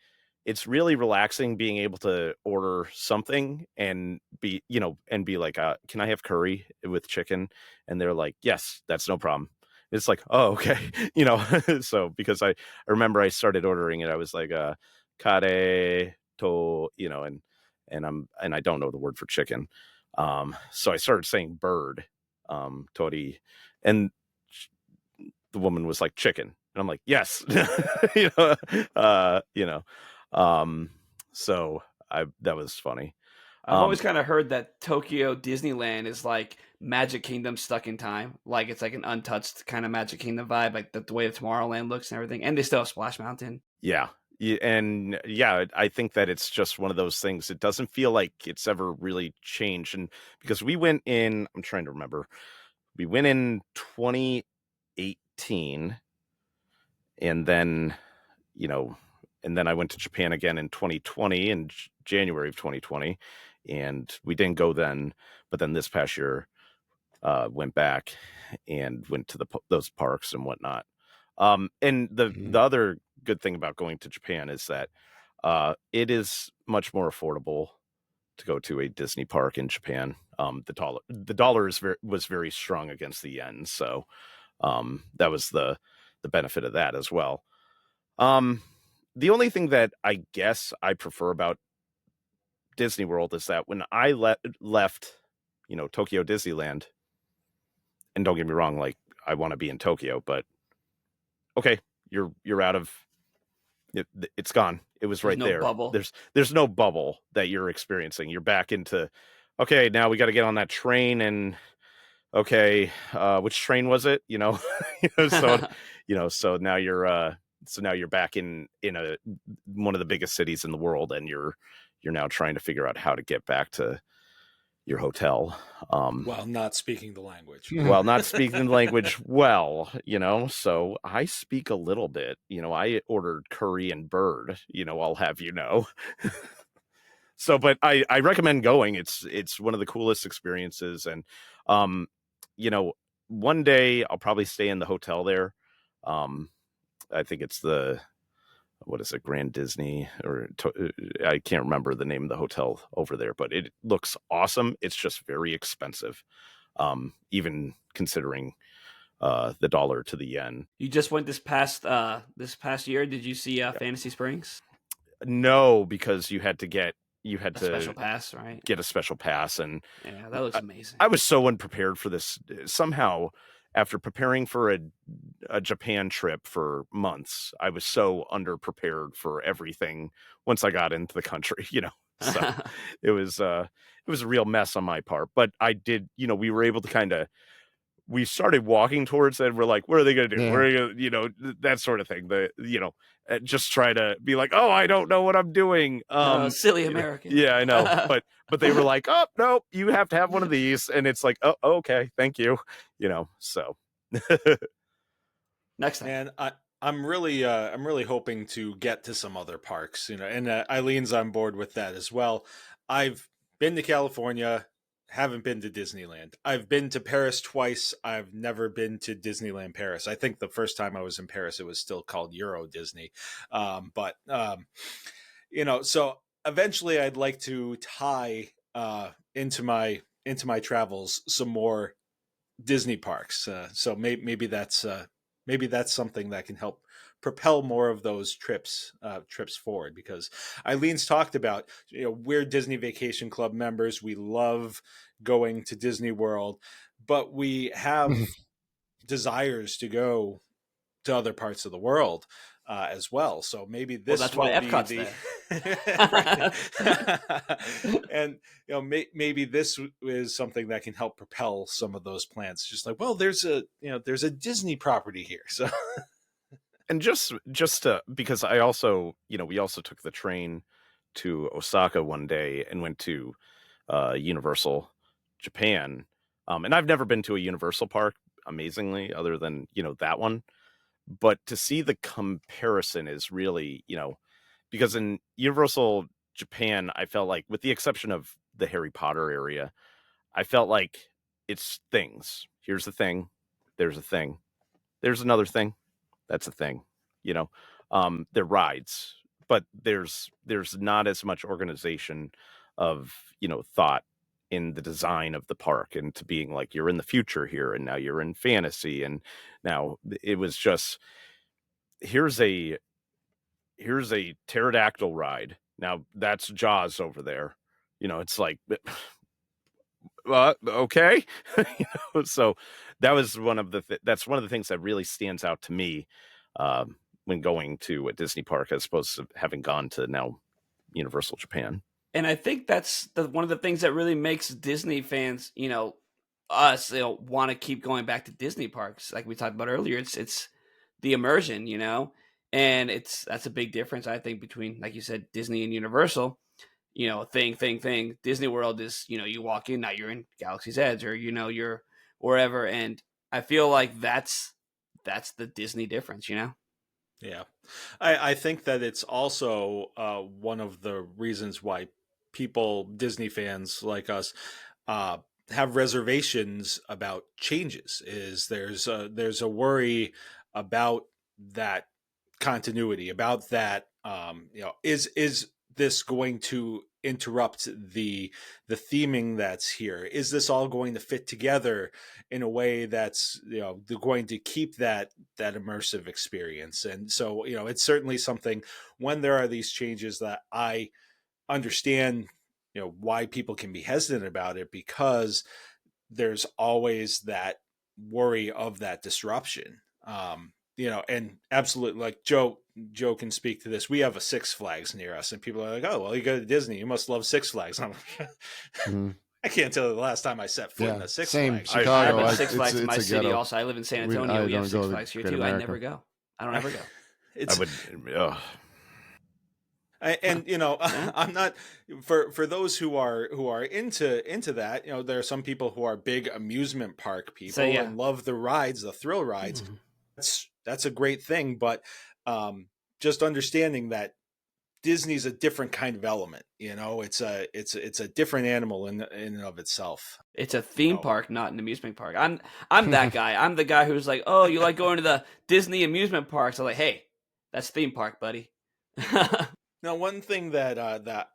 relaxing being able to order something and be like, can I have curry with chicken? And they're like, yes, that's no problem. It's like, oh, okay. So because I remember I started ordering it, I was like, kare to, and I don't know the word for chicken. So I started saying bird, tori, and the woman was like, chicken. And I'm like, yes. So that was funny. I've always kind of heard that Tokyo Disneyland is like Magic Kingdom stuck in time. Like it's like an untouched kind of Magic Kingdom vibe, like the way Tomorrowland looks and everything. And they still have Splash Mountain. Yeah. And yeah, I think that it's just one of those things. It doesn't feel like it's ever really changed. And because we went in, I'm trying to remember, we went in 2018, and then, and then I went to Japan again in 2020, in January of 2020, and we didn't go then. But then this past year, went back and went to those parks and whatnot. And the other good thing about going to Japan is that it is much more affordable to go to a Disney park in Japan. The dollar was very strong against the yen, so that was the benefit of that as well. The only thing that I guess I prefer about Disney World is that when I left, Tokyo Disneyland, and don't get me wrong, like I want to be in Tokyo, but okay, you're out of it, it's gone. It was right there. Bubble. There's no bubble that you're experiencing. You're back into, okay, now we got to get on that train, and okay, which train was it? So now you're back in one of the biggest cities in the world, and you're now trying to figure out how to get back to your hotel. While not speaking the language. While not speaking the language so I speak a little bit. I ordered curry and bird, I'll have you know. So, but I recommend going. It's one of the coolest experiences. And, one day I'll probably stay in the hotel there. I think it's what is it, Grand Disney, or I can't remember the name of the hotel over there, but it looks awesome. It's just very expensive, even considering the dollar to the yen. You just went this past year. Did you see Fantasy Springs? No, because you had to special pass, right? Get a special pass, and yeah, that looks amazing. I was so unprepared for this. Somehow, after preparing for a Japan trip for months, I was so underprepared for everything once I got into the country, So it was a real mess on my part. But I did, we were able to we started walking towards it. And we're like, what are they going to do? Yeah. Where are you, that sort of thing. Just try to be like, oh, I don't know what I'm doing. Silly American. Yeah, I know. But they were like, oh, no, you have to have one of these. And it's like, oh, okay, thank you. So. Next time. And I'm really hoping to get to some other parks, and Eileen's on board with that as well. I've been to California, haven't been to Disneyland. I've been to Paris twice. I've never been to Disneyland Paris. I think the first time I was in Paris, it was still called Euro Disney. So eventually I'd like to tie into my travels some more Disney parks. So maybe that's something that can help propel more of those trips forward, because Eileen's talked about, we're Disney Vacation Club members. We love going to Disney World, but we have desires to go to other parts of the world as well. So maybe this that's will why be Epcot's there. And maybe this is something that can help propel some of those plans. Just like, well, there's a Disney property here. So and just because I also, we also took the train to Osaka one day and went to Universal Japan. And I've never been to a Universal park, amazingly, other than, that one. But to see the comparison is really, because in Universal Japan, I felt like, with the exception of the Harry Potter area, I felt like it's things. Here's the thing. There's a thing. There's another thing. That's a thing. They're rides, but there's not as much organization of, thought in the design of the park, and to being like, you're in the future here, and now you're in fantasy, and now it was just, here's a pterodactyl ride. Now that's Jaws over there. It's like, okay. So that was one of the things that really stands out to me when going to a Disney park, as opposed to having gone to now Universal Japan. And I think that's one of the things that really makes Disney fans, us, want to keep going back to Disney parks. Like we talked about earlier, it's the immersion, and that's a big difference, I think, between, like you said, Disney and Universal. Thing. Disney World is, you walk in, now you're in Galaxy's Edge, or you're wherever, and I feel like that's the Disney difference. Yeah. I think that it's also one of the reasons why people, Disney fans like us, uh, have reservations about changes. Is there's a worry about that continuity, about that. Is this going to interrupt the theming that's here? Is this all going to fit together in a way that's going to keep that immersive experience? And so it's certainly something, when there are these changes, that I understand why people can be hesitant about it, because there's always that worry of that disruption. And absolutely, like Joe can speak to this. We have a Six Flags near us, and people are like, "Oh, well, you go to Disney, you must love Six Flags." Mhm. I can't tell you the last time I set foot in a Six same. Flags. Chicago, I have a I- Six Flags in my it's a city. ghetto. Also, I live in San We- Antonio. I We have don't Six go to Flags here Great too. I America. never go. I don't ever go. It's, I would. Ugh. and I'm not, for those who are into that. There are some people who are big amusement park people, So, yeah. and love the rides, the thrill rides. That's a great thing, but just understanding that Disney's a different kind of element. It's a different animal in and of itself. It's a theme park, not an amusement park. I'm that guy. I'm the guy who's like, "Oh, you like going to the Disney amusement parks?" I'm like, "Hey, that's theme park, buddy." Now, one thing that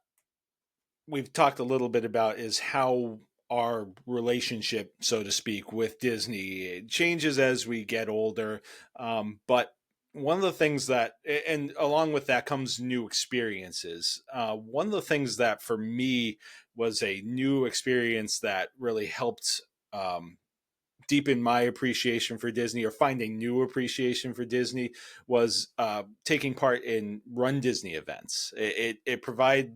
we've talked a little bit about is how our relationship, so to speak, with Disney changes as we get older. But one of the things that, and along with that comes new experiences. One of the things that for me was a new experience that really helped deepen my appreciation for Disney, or finding new appreciation for Disney, was taking part in Run Disney events. It provided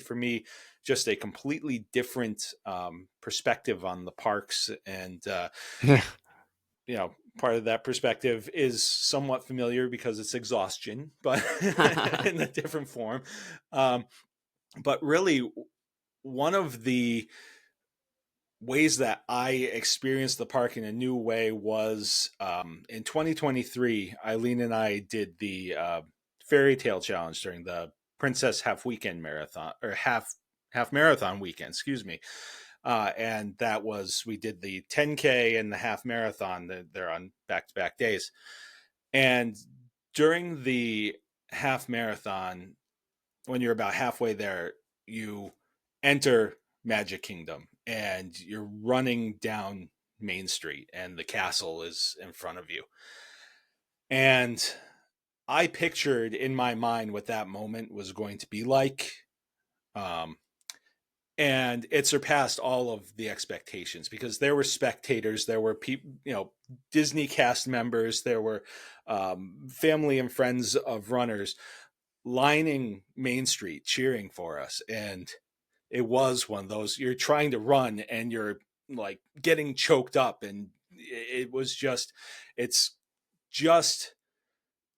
for me just a completely different perspective on the parks, and part of that perspective is somewhat familiar because it's exhaustion, but in a different form. But really, one of the ways that I experienced the park in a new way was in 2023. Eileen and I did the fairy tale challenge during the Princess Half Weekend Marathon, or half marathon weekend, excuse me. And that was, we did the 10K and the half marathon. They're on back-to-back days. And during the half marathon, when you're about halfway there, you enter Magic Kingdom, and you're running down Main Street, and the castle is in front of you. And I pictured in my mind what that moment was going to be like. And it surpassed all of the expectations, because there were spectators, there were people, Disney cast members, there were family and friends of runners lining Main Street cheering for us. And it was one of those, you're trying to run and you're like getting choked up, and it's just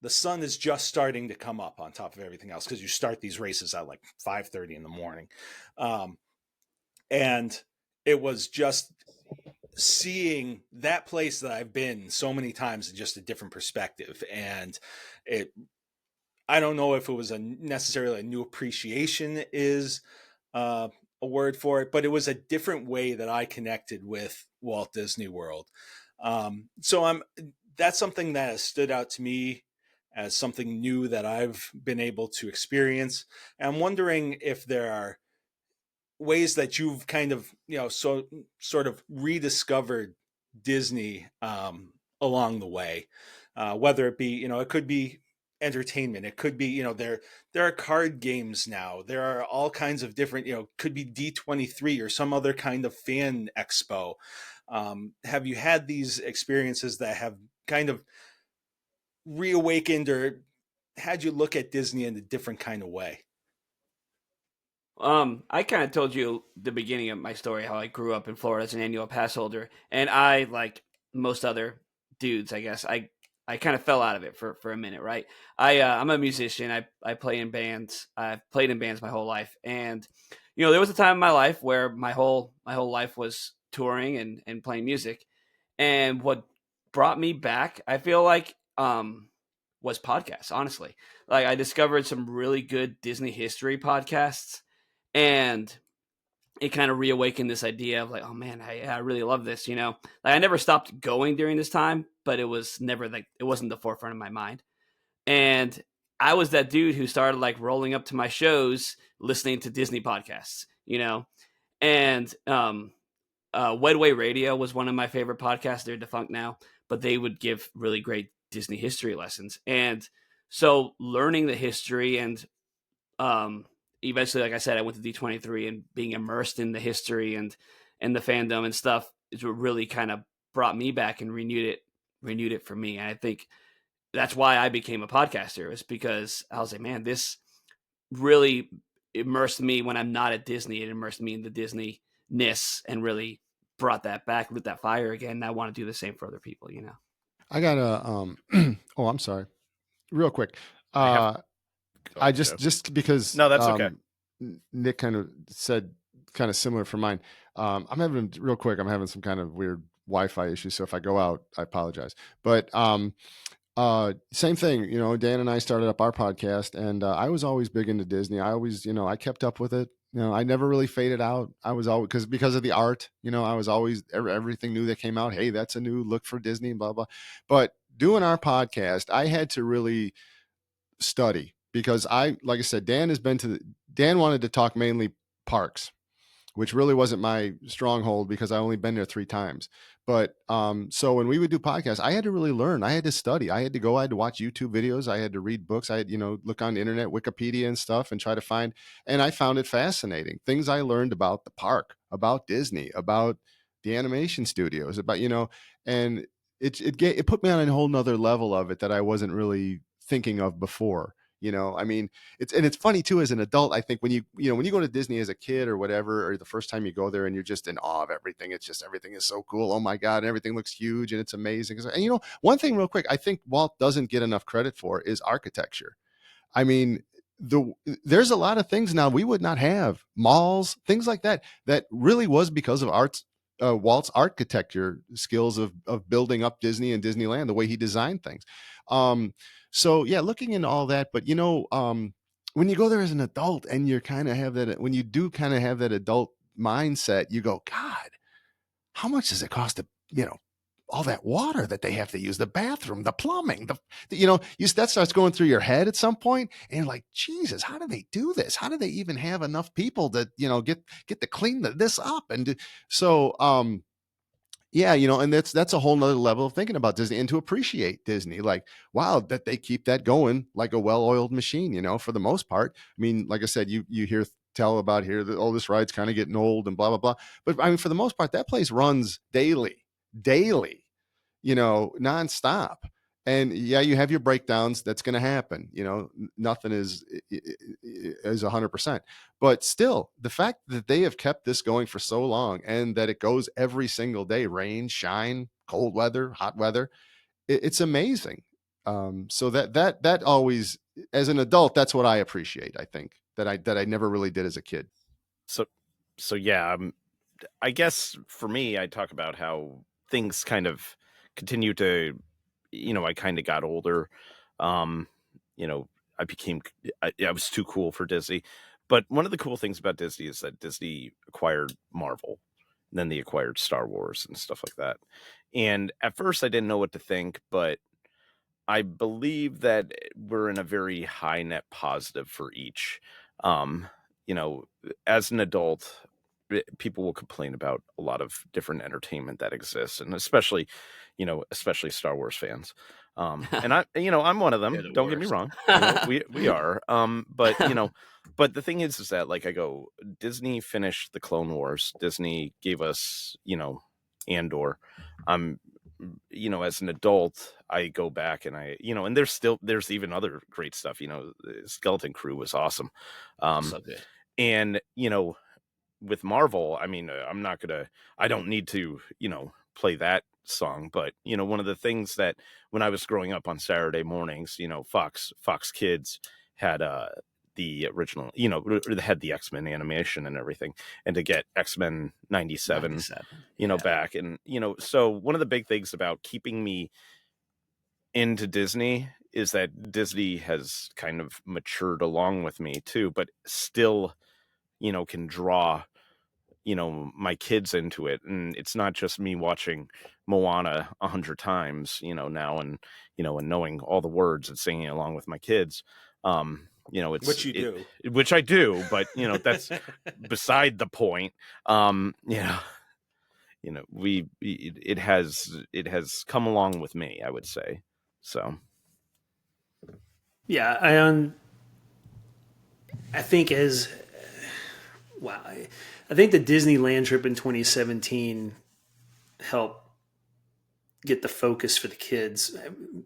the sun is just starting to come up on top of everything else, because you start these races at like 5:30 in the morning. And it was just seeing that place that I've been so many times in just a different perspective. And I don't know if it was necessarily a new appreciation is a word for it, but it was a different way that I connected with Walt Disney World. So that's something that has stood out to me as something new that I've been able to experience. And I'm wondering if there are ways that you've kind of, sort of rediscovered Disney along the way, whether it be, it could be entertainment, it could be, there are card games now, there are all kinds of different, could be D23 or some other kind of fan expo. Have you had these experiences that have kind of reawakened or had you look at Disney in a different kind of way? I kind of told you the beginning of my story how I grew up in Florida as an annual pass holder, and I, like most other dudes, I guess, I kind of fell out of it for a minute, right? I'm a musician. I play in bands. I've played in bands my whole life, and there was a time in my life where my whole life was touring and playing music, and what brought me back, I feel like, was podcasts. Honestly, like I discovered some really good Disney history podcasts, and it kind of reawakened this idea of like, oh man, I really love this. Like I never stopped going during this time, but it was never like it wasn't the forefront of my mind. And I was that dude who started like rolling up to my shows listening to Disney podcasts. And Wedway Radio was one of my favorite podcasts. They're defunct now, but they would give really great Disney history lessons. And so learning the history and eventually, like I said, I went to D23 and being immersed in the history and the fandom and stuff is what really kind of brought me back and renewed it for me. And I think that's why I became a podcaster, is because I was like, man, this really immersed me when I'm not at Disney. It immersed me in the Disney-ness and really brought that back, lit that fire again. And I want to do the same for other people. I got a oh, I'm sorry. Real quick. I have- I just because No, that's okay. Nick kind of said kind of similar for mine. I'm having real quick. I'm having some kind of weird Wi-Fi issue, so if I go out, I apologize. But same thing. Dan and I started up our podcast, and I was always big into Disney. I always, I kept up with it. I never really faded out. I was always because of the art. I was always everything new that came out. Hey, that's a new look for Disney, blah blah. But doing our podcast, I had to really study because like I said, Dan wanted to talk mainly parks, which really wasn't my stronghold because I only been there 3 times. But so when we would do podcasts, I had to really learn. I had to study. I had to watch YouTube videos. I had to read books. I had, look on the internet, Wikipedia and stuff and try to find. And I found it fascinating. Things I learned about the park, about Disney, about the animation studios, about, and it put me on a whole nother level of it that I wasn't really thinking of before. I mean, it's funny too as an adult. I think when you go to Disney as a kid or whatever, or the first time you go there and you're just in awe of everything. It's just everything is so cool. Oh my God, and everything looks huge and it's amazing. And one thing real quick, I think Walt doesn't get enough credit for is architecture. I mean, there's a lot of things now we would not have, malls, things like that really was because of Walt's architecture skills of building up Disney and Disneyland, the way he designed things. So yeah, looking into all that, but when you go there as an adult and you kind of have that, when you do kind of have that adult mindset, you go, God, how much does it cost to, all that water that they have to use, the bathroom, the plumbing, that starts going through your head at some point, and you're like, Jesus, how do they do this? How do they even have enough people to, get to clean this up? And so, yeah, and that's a whole nother level of thinking about Disney and to appreciate Disney. Like, wow, that they keep that going like a well-oiled machine, for the most part. I mean, like I said, you tell about here that, oh, this ride's kind of getting old and blah, blah, blah. But I mean, for the most part, that place runs daily, nonstop. And yeah, you have your breakdowns. That's going to happen. Nothing is 100%. But still, the fact that they have kept this going for so long and that it goes every single day, rain, shine, cold weather, hot weather, it's amazing. So that always, as an adult, that's what I appreciate. I think that I never really did as a kid. So yeah, I guess for me, I talk about how things kind of continue to, I kind of got older. I was too cool for Disney. But one of the cool things about Disney is that Disney acquired Marvel, and then they acquired Star Wars and stuff like that. And at first I didn't know what to think, but I believe that we're in a very high net positive for each. As an adult, people will complain about a lot of different entertainment that exists, and especially Star Wars fans. And I'm one of them. Don't get me wrong. We are. But the thing is that, like, I go, Disney finished the Clone Wars. Disney gave us, Andor. As an adult, I go back and there's even other great stuff. Skeleton Crew was awesome. So good. And, with Marvel, I mean, I don't need to, play that song, but, one of the things that when I was growing up on Saturday mornings, Fox Kids had, the original, they had the X-Men animation and everything, and to get X-Men 97, back. And, so one of the big things about keeping me into Disney is that Disney has kind of matured along with me too, but still, can draw, my kids into it. And it's not just me watching Moana 100 times, now, and, and knowing all the words and singing along with my kids. It's Which you do. Which I do, but that's beside the point. It has come along with me, I would say. So. Yeah, I think I think the Disneyland trip in 2017 helped get the focus for the kids,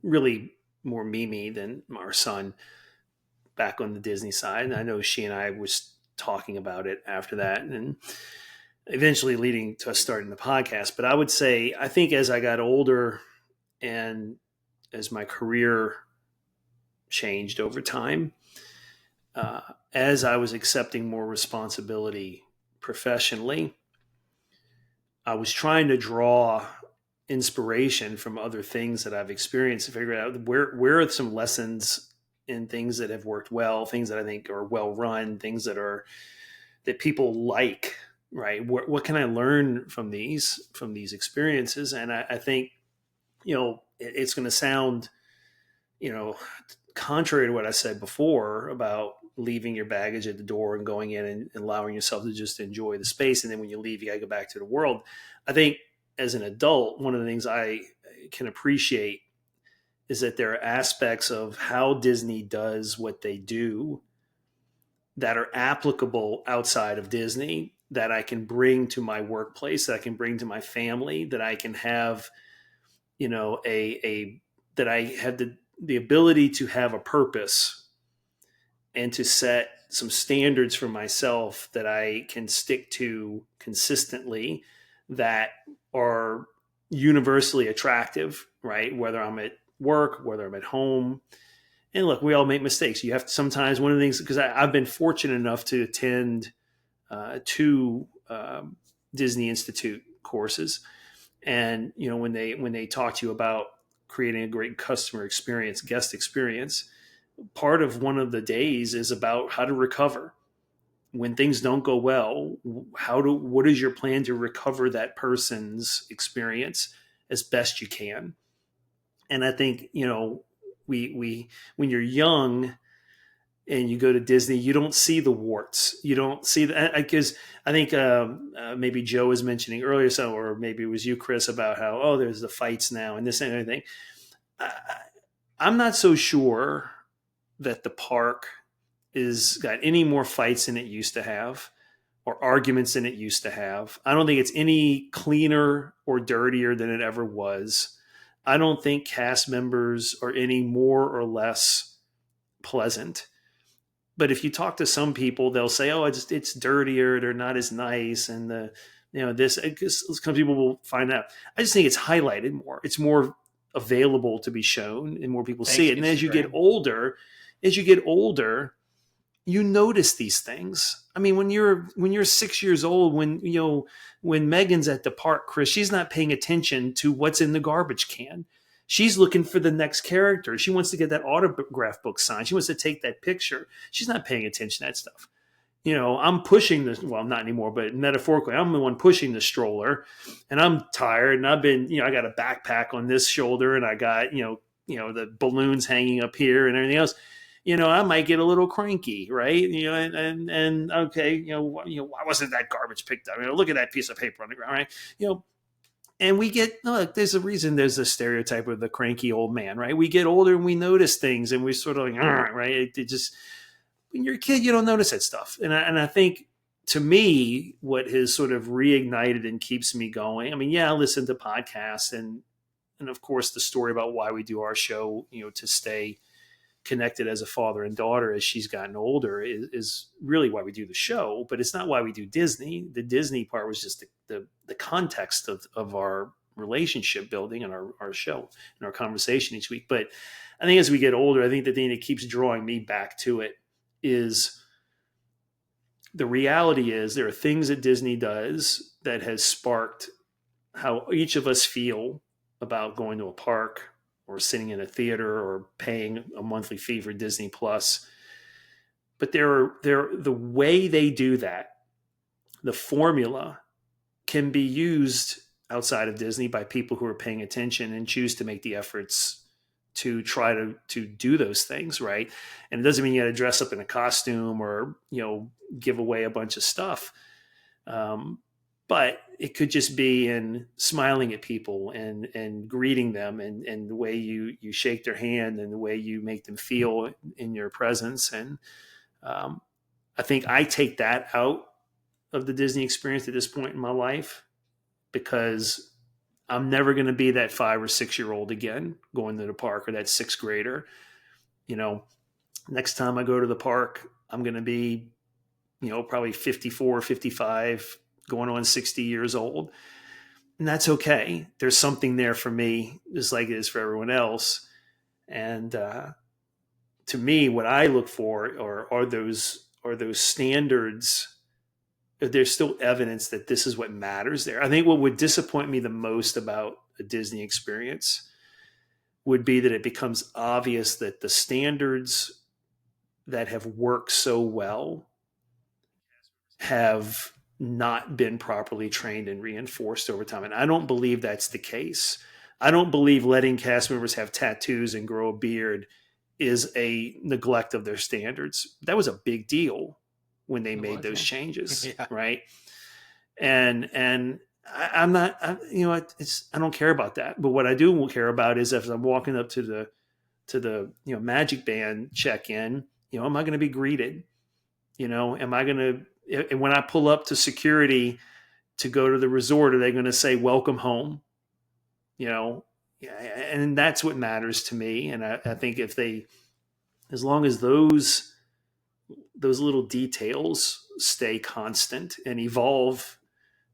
really more Mimi than our son, back on the Disney side. And I know she and I was talking about it after that, and eventually leading to us starting the podcast. But I would say, I think as I got older and as my career changed over time, as I was accepting more responsibility professionally, I was trying to draw inspiration from other things that I've experienced to figure out where are some lessons in things that have worked well, things that I think are well run, things that people like, right? What can I learn from these experiences? And I think, it's going to sound, contrary to what I said before about leaving your baggage at the door and going in and allowing yourself to just enjoy the space. And then when you leave, you got to go back to the world. I think as an adult, one of the things I can appreciate is that there are aspects of how Disney does what they do that are applicable outside of Disney that I can bring to my workplace, that I can bring to my family, that I can have, that I have the ability to have a purpose and to set some standards for myself that I can stick to consistently that are universally attractive, right? Whether I'm at work, whether I'm at home. And look, we all make mistakes. You have to sometimes, one of the things, because I've been fortunate enough to attend two Disney Institute courses. And, when they talk to you about creating a great customer experience, guest experience, part of one of the days is about how to recover when things don't go well. What is your plan to recover that person's experience as best you can? And I think, we when you're young and you go to Disney, you don't see the warts. You don't see that, because I think maybe Joe was mentioning earlier, or maybe it was you, Chris, about how, there's the fights now and this and everything. I'm not so sure that the park is got any more fights than it used to have, or arguments than it used to have. I don't think it's any cleaner or dirtier than it ever was. I don't think cast members are any more or less pleasant. But if you talk to some people, they'll say, it's dirtier. They're not as nice. And some people will find out. I just think it's highlighted more. It's more available to be shown and more people see it. And as you get older, you notice these things. I mean, when you're 6 years old, when Meghan's at the park, Chris, she's not paying attention to what's in the garbage can. She's looking for the next character. She wants to get that autograph book signed. She wants to take that picture. She's not paying attention to that stuff. I'm pushing this. Well, not anymore, but metaphorically, I'm the one pushing the stroller, and I'm tired. And I've been, I got a backpack on this shoulder, and I got, the balloons hanging up here and everything else. I might get a little cranky, right? And okay, why wasn't that garbage picked up? Look at that piece of paper on the ground, right? And we get, look, there's a reason there's a stereotype of the cranky old man, right? We get older and we notice things, and we sort of like, right? It just, when you're a kid, you don't notice that stuff. And I think, to me, what has sort of reignited and keeps me going, I listen to podcasts and of course the story about why we do our show, to stay connected as a father and daughter as she's gotten older is really why we do the show, but it's not why we do Disney. The Disney part was just the context of our relationship building and our show and our conversation each week. But I think as we get older, I think the thing that keeps drawing me back to it is the reality is there are things that Disney does that has sparked how each of us feel about going to a park or sitting in a theater or paying a monthly fee for Disney Plus. But the way they do that, the formula can be used outside of Disney by people who are paying attention and choose to make the efforts to try to do those things, right? And it doesn't mean you got to dress up in a costume or, give away a bunch of stuff. But it could just be in smiling at people and greeting them and the way you shake their hand and the way you make them feel in your presence. And I think I take that out of the Disney experience at this point in my life because I'm never going to be that 5 or 6 year old again going to the park, or that 6th grader. Next time I go to the park, I'm going to be, probably 54, 55, going on 60 years old. And that's okay. There's something there for me, just like it is for everyone else. And to me, what I look for are those standards. There's still evidence that this is what matters there. I think what would disappoint me the most about a Disney experience would be that it becomes obvious that the standards that have worked so well have not been properly trained and reinforced over time. And I don't believe that's the case. I don't believe letting cast members have tattoos and grow a beard is a neglect of their standards. That was a big deal when they made those changes, yeah. Right? And I'm not, I don't care about that. But what I do care about is if I'm walking up to the Magic Band check-in, am I going to be greeted? Am I going to, and when I pull up to security to go to the resort, are they going to say, welcome home? And that's what matters to me. And I think as long as those little details stay constant and evolve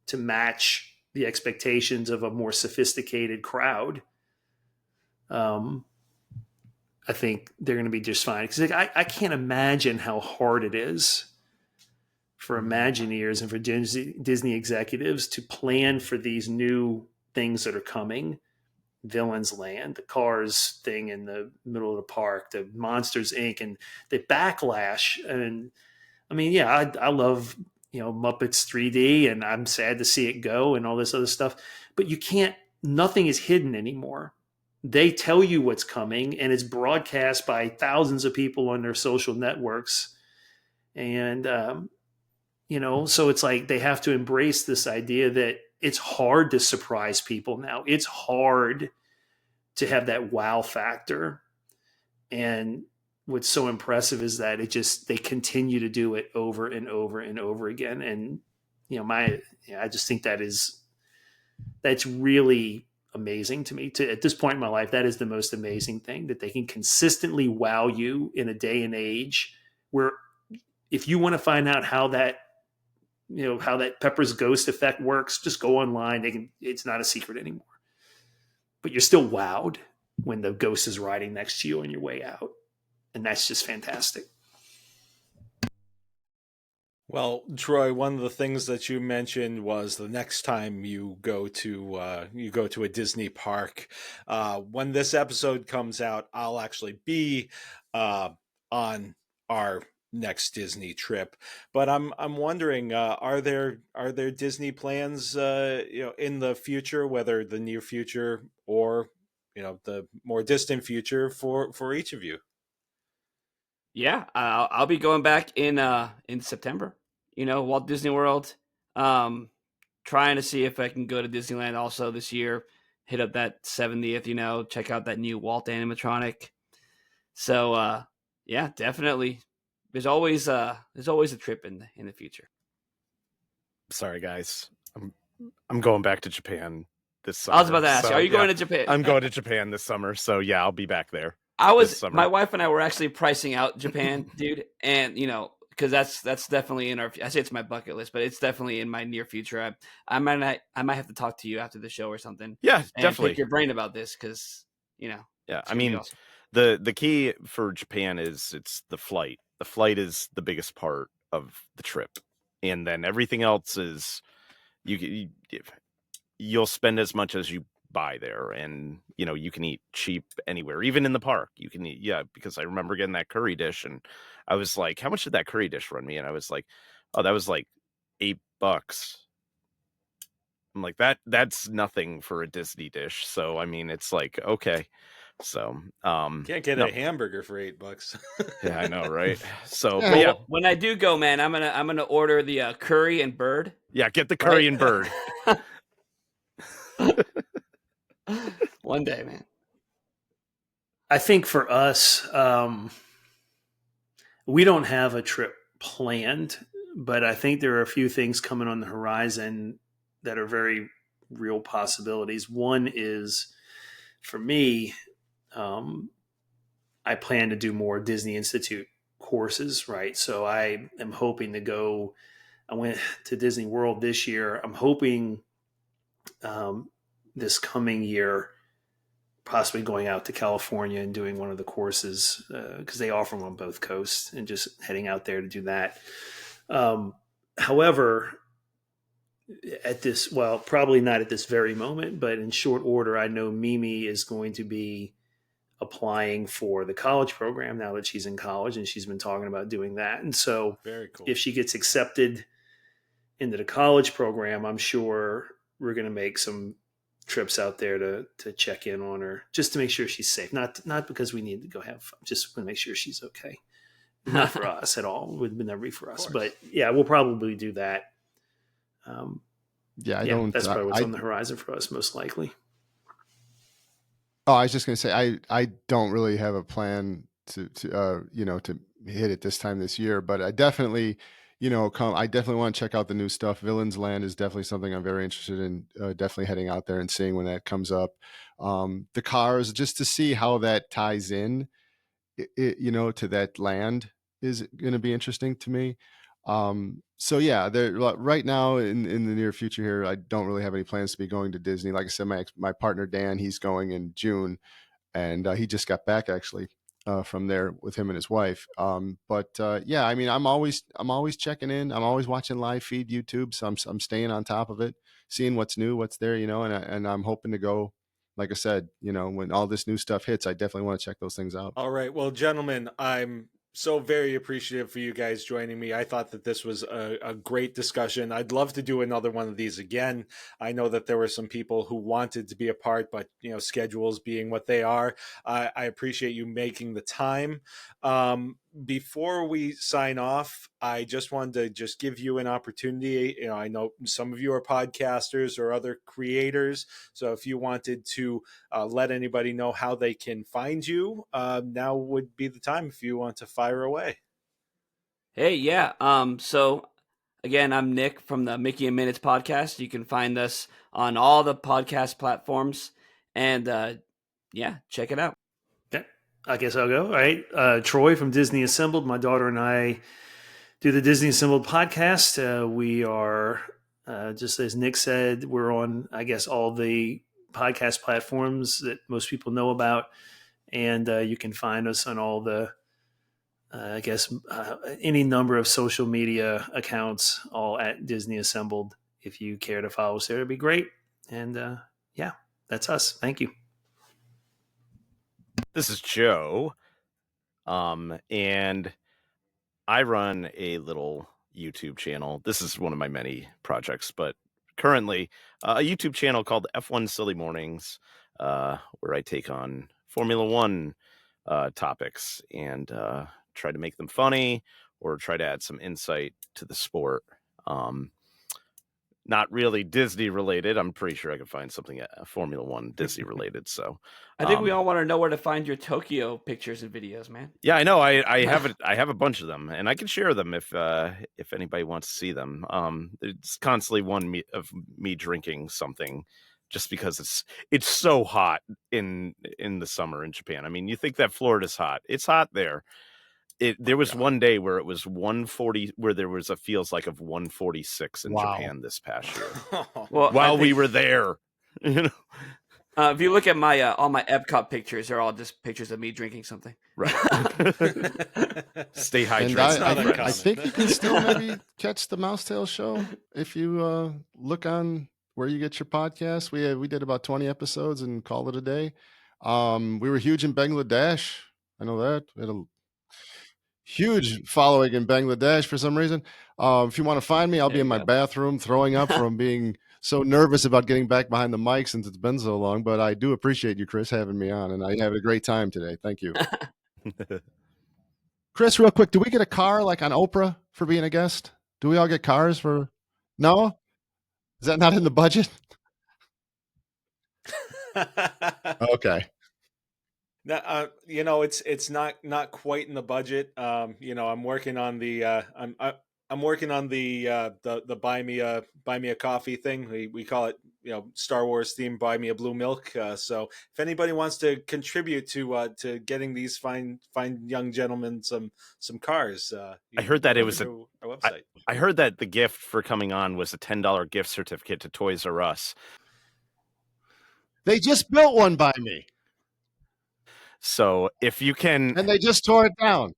to match the expectations of a more sophisticated crowd, I think they're going to be just fine. Because I can't imagine how hard it is for Imagineers and for Disney executives to plan for these new things that are coming. Villains Land, the Cars thing in the middle of the park, the Monsters Inc., and the backlash. And I mean, yeah, I love, Muppets 3D, and I'm sad to see it go and all this other stuff. But nothing is hidden anymore. They tell you what's coming, and it's broadcast by thousands of people on their social networks. And, so it's like they have to embrace this idea that it's hard to surprise people now. It's hard to have that wow factor. And what's so impressive is that they continue to do it over and over and over again. And, I just think that's really amazing to me. At this point in my life, that is the most amazing thing, that they can consistently wow you in a day and age where if you want to find out how that Pepper's Ghost effect works, just go online. It's not a secret anymore. But you're still wowed when the ghost is riding next to you on your way out. And that's just fantastic. Well, Troy, one of the things that you mentioned was the next time you go to a Disney park. When this episode comes out, I'll actually be on our next Disney trip. But I'm wondering, are there Disney plans in the future, whether the near future or the more distant future for each of you? Yeah, I'll be going back in September. Walt Disney World. Trying to see if I can go to Disneyland also this year. Hit up that 70th. Check out that new Walt animatronic. So yeah, definitely. There's always a trip in the future. Sorry, guys. I'm going back to Japan this summer. I was about to ask, are you going to Japan? I'm going to Japan this summer. So yeah, I'll be back there. My wife and I were actually pricing out Japan, dude, and because that's definitely in our. I say it's my bucket list, but it's definitely in my near future. I might have to talk to you after the show or something. Yeah, and definitely. Pick your brain about this because Yeah, it's I gonna be mean, awesome. the key for Japan is it's the flight. The flight is the biggest part of the trip, and then everything else is you'll spend as much as you buy there, and you can eat cheap anywhere, even in the park. You can eat, because I remember getting that curry dish, and I was like, "How much did that curry dish run me?" And I was like, "Oh, that was like $8." I'm like, that's nothing for a Disney dish. So I mean, it's like, okay. So can't get no. a hamburger for $8. Yeah, I know, right? So Yeah. but yeah, when I do go, man, I'm gonna order the curry and bird. yeah, get the curry Right? and bird. One day, man. I think for us, we don't have a trip planned, but I think there are a few things coming on the horizon that are very real possibilities. One is, for me, I plan to do more Disney Institute courses, right? So I am hoping to go. I went to Disney World this year. I'm hoping this coming year, possibly going out to California and doing one of the courses because they offer them on both coasts, and just heading out there to do that. However, probably not at this very moment, but in short order, I know Mimi is going to be applying for the college program now that she's in college, and she's been talking about doing that. And so Very cool. if she gets accepted into the college program, I'm sure we're going to make some trips out there to check in on her, just to make sure she's safe. Not because we need to go have fun, just to make sure she's okay. Not for us at all. It would never be for us. But yeah, we'll probably do that. That's probably what's on the horizon for us, most likely. Oh, I was just going to say, I don't really have a plan to hit it this time this year, but I definitely, I definitely want to check out the new stuff. Villain's Land is definitely something I'm very interested in, definitely heading out there and seeing when that comes up. The Cars, just to see how that ties in, to that land is going to be interesting to me. So yeah, right now in the near future here, I don't really have any plans to be going to Disney. Like I said, my partner Dan, he's going in June, and he just got back actually from there with him and his wife. Yeah, I mean, I'm always checking in. I'm always watching live feed YouTube, so I'm staying on top of it, seeing what's new, what's there, and I'm hoping to go. Like I said, when all this new stuff hits, I definitely want to check those things out. All right. Well, gentlemen, I'm so very appreciative for you guys joining me. I thought that this was a great discussion. I'd love to do another one of these again. I know that there were some people who wanted to be a part, but schedules being what they are, I appreciate you making the time. Before we sign off, I just wanted to give you an opportunity. I know some of you are podcasters or other creators, so if you wanted to let anybody know how they can find you, now would be the time if you want to fire away. Hey, yeah. So again, I'm Nick from the Mickey and Minutes podcast. You can find us on all the podcast platforms, and check it out. Yeah, I guess I'll go. All right. Troy from Disney Assembled. My daughter and I do the Disney Assembled podcast. We are, just as Nick said, we're on, I guess, all the podcast platforms that most people know about. And you can find us on all the, any number of social media accounts, all at Disney Assembled. If you care to follow us there, it'd be great. And that's us. Thank you. This is Joe. And I run a little YouTube channel. This is one of my many projects, but currently a YouTube channel called F1 Silly Mornings, where I take on Formula One topics and try to make them funny or try to add some insight to the sport. Not really Disney related. I'm pretty sure I can find something Formula One Disney related. So I think we all want to know where to find your Tokyo pictures and videos, man. Yeah, I know. I have a bunch of them, and I can share them if anybody wants to see them. There's constantly one of me drinking something just because it's so hot in the summer in Japan. I mean, you think that Florida's hot. It's hot there. There was one day where it was 140, where there was a feels like of 146 in Japan this past year. Well, while we were there, you know. If you look at my all my Epcot pictures, they're all just pictures of me drinking something. Right. Stay And hydrated. I think you can still maybe catch the Mousetail show if you look on where you get your podcast. We did about 20 episodes and called it a day. We were huge in Bangladesh. I know that. We had a huge following in Bangladesh for some reason. If you want to find me, I'll be in my bathroom throwing up from being so nervous about getting back behind the mic since it's been so long. But I do appreciate you, Chris, having me on, and I had a great time today. Thank you. Chris, real quick, do we get a car like on Oprah for being a guest? Do we all get cars for? No? Is that not in the budget? Okay. Now, it's not quite in the budget. I'm working on the I'm working on the buy me a coffee thing. We call it Star Wars themed buy me a blue milk. So if anybody wants to contribute to getting these fine young gentlemen some cars, I heard that it was our website. I heard that the gift for coming on was a $10 gift certificate to Toys R Us. They just built one by me. So if you can, and they just tore it down.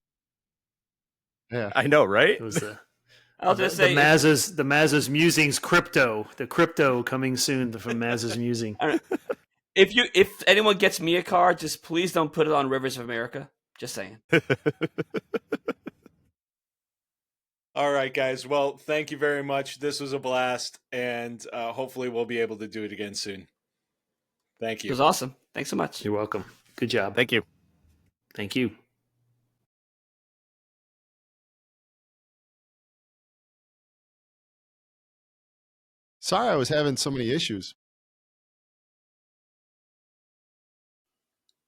Yeah, I know, right? It was the I'll just say the Maz's Musings crypto. The crypto coming soon from Maz's Musing. If anyone gets me a car, just please don't put it on Rivers of America. Just saying. All right, guys. Well, thank you very much. This was a blast, and hopefully we'll be able to do it again soon. Thank you. It was awesome. Thanks so much. You're welcome. Good job. Thank you. Thank you. Sorry, I was having so many issues.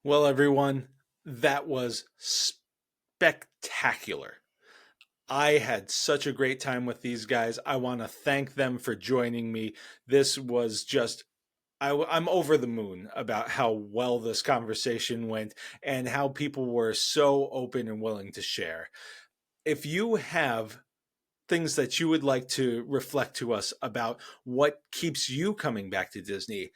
Well, everyone, that was spectacular. I had such a great time with these guys. I want to thank them for joining me. This was just, I'm over the moon about how well this conversation went and how people were so open and willing to share. If you have things that you would like to reflect to us about what keeps you coming back to Disney,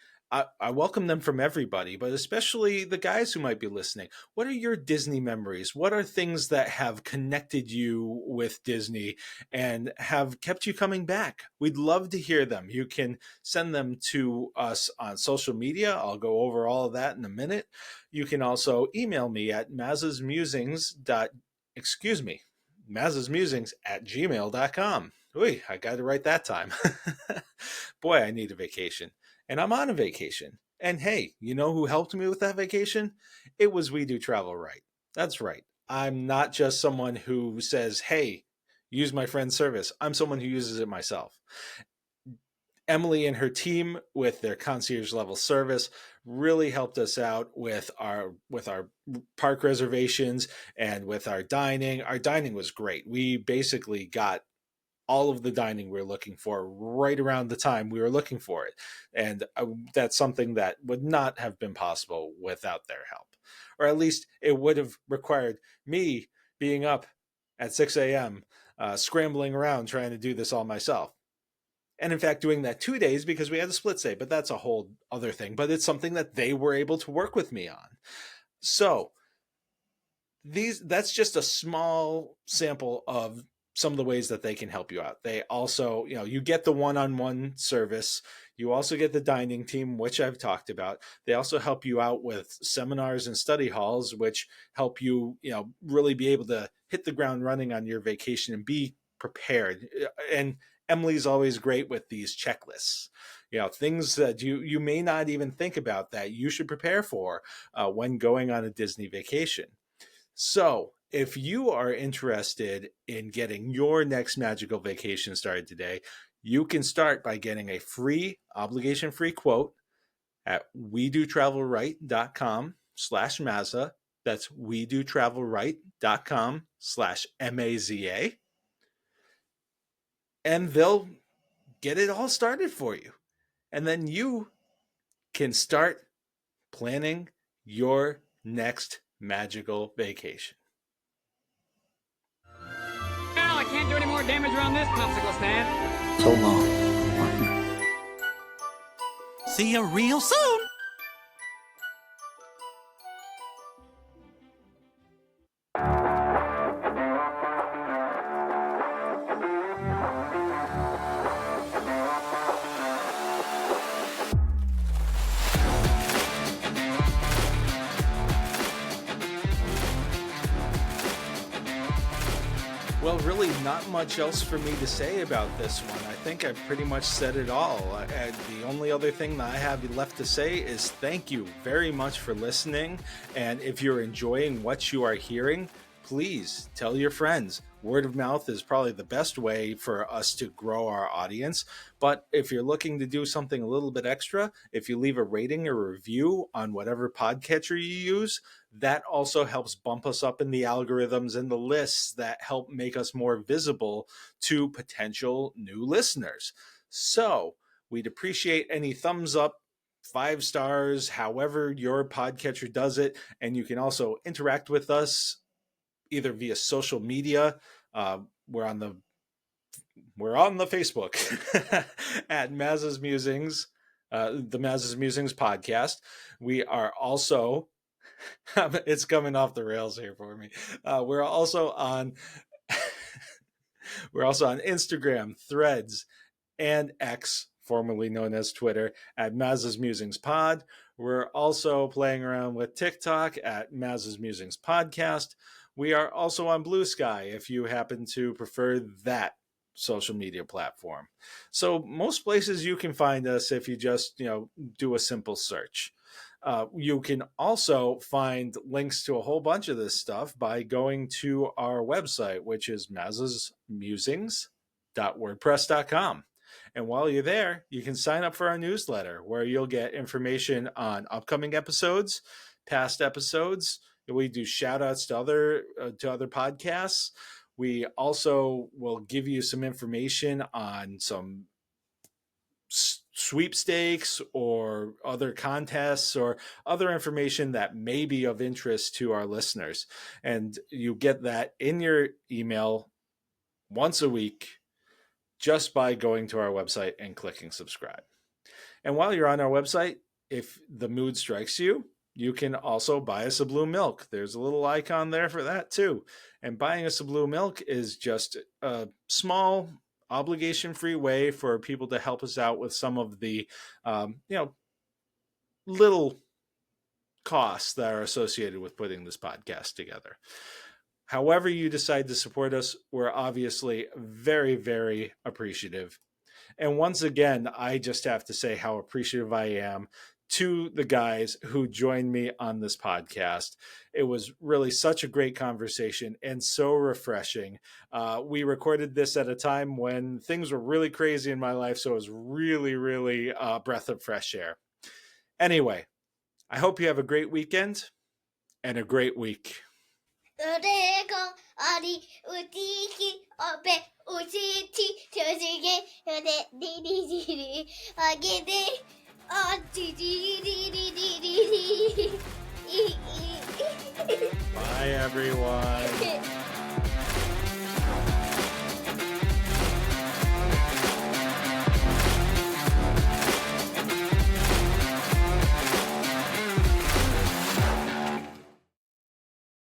I welcome them from everybody, but especially the guys who might be listening. What are your Disney memories? What are things that have connected you with Disney and have kept you coming back? We'd love to hear them. You can send them to us on social media. I'll go over all of that in a minute. You can also email me at mazesmusings@gmail.com. Oy, I got it right that time. Boy, I need a vacation. And I'm on a vacation. And hey, you know who helped me with that vacation? It was We Do Travel Right. That's right. I'm not just someone who says, hey, use my friend's service. I'm someone who uses it myself. Emily and her team with their concierge level service really helped us out with our park reservations and with our dining. Our dining was great. We basically got all of the dining we were looking for right around the time we were looking for it. And that's something that would not have been possible without their help. Or at least it would have required me being up at 6 a.m., scrambling around trying to do this all myself. And in fact, doing that 2 days because we had a split stay, but that's a whole other thing. But it's something that they were able to work with me on. So that's just a small sample of some of the ways that they can help you out. They also, you get the one-on-one service. You also get the dining team, which I've talked about. They also help you out with seminars and study halls, which help you, really be able to hit the ground running on your vacation and be prepared. And Emily's always great with these checklists, things that you may not even think about that you should prepare for when going on a Disney vacation. So if you are interested in getting your next magical vacation started today, you can start by getting a free, obligation-free quote at wedotravelright.com/Mazza. That's wedotravelright.com/MAZA. And they'll get it all started for you. And then you can start planning your next magical vacation. Well, I can't do any more damage around this popsicle stand. So long, partner. See you real soon. Well, really not much else for me to say about this one. I think I pretty much said it all. The only other thing that I have left to say is thank you very much for listening. And if you're enjoying what you are hearing, please tell your friends. Word of mouth is probably the best way for us to grow our audience. But if you're looking to do something a little bit extra, if you leave a rating or review on whatever podcatcher you use, that also helps bump us up in the algorithms and the lists that help make us more visible to potential new listeners. So we'd appreciate any thumbs up, 5 stars, however your podcatcher does it. And you can also interact with us either via social media. We're on the Facebook at Maz's Musings, the Maz's Musings podcast. We are also, it's coming off the rails here for me. We're also on Instagram, Threads, and X, formerly known as Twitter, at Maz's Musings Pod. We're also playing around with TikTok at Maz's Musings Podcast. We are also on Blue Sky if you happen to prefer that social media platform. So most places you can find us if you just, do a simple search. You can also find links to a whole bunch of this stuff by going to our website, which is mazasmusings.wordpress.com. And while you're there, you can sign up for our newsletter where you'll get information on upcoming episodes, past episodes. We do shout outs to other podcasts. We also will give you some information on some sweepstakes or other contests or other information that may be of interest to our listeners. And you get that in your email once a week just by going to our website and clicking subscribe. And while you're on our website, if the mood strikes you, you can also buy us a blue milk. There's a little icon there for that too. And buying us a blue milk is just a small obligation-free way for people to help us out with some of the, little costs that are associated with putting this podcast together. However you decide to support us, we're obviously very, very appreciative. And once again, I just have to say how appreciative I am to the guys who joined me on this podcast. It was really such a great conversation and so refreshing. We recorded this at a time when things were really crazy in my life, so it was really, really a breath of fresh air. Anyway, I hope you have a great weekend and a great week. Bye, everyone.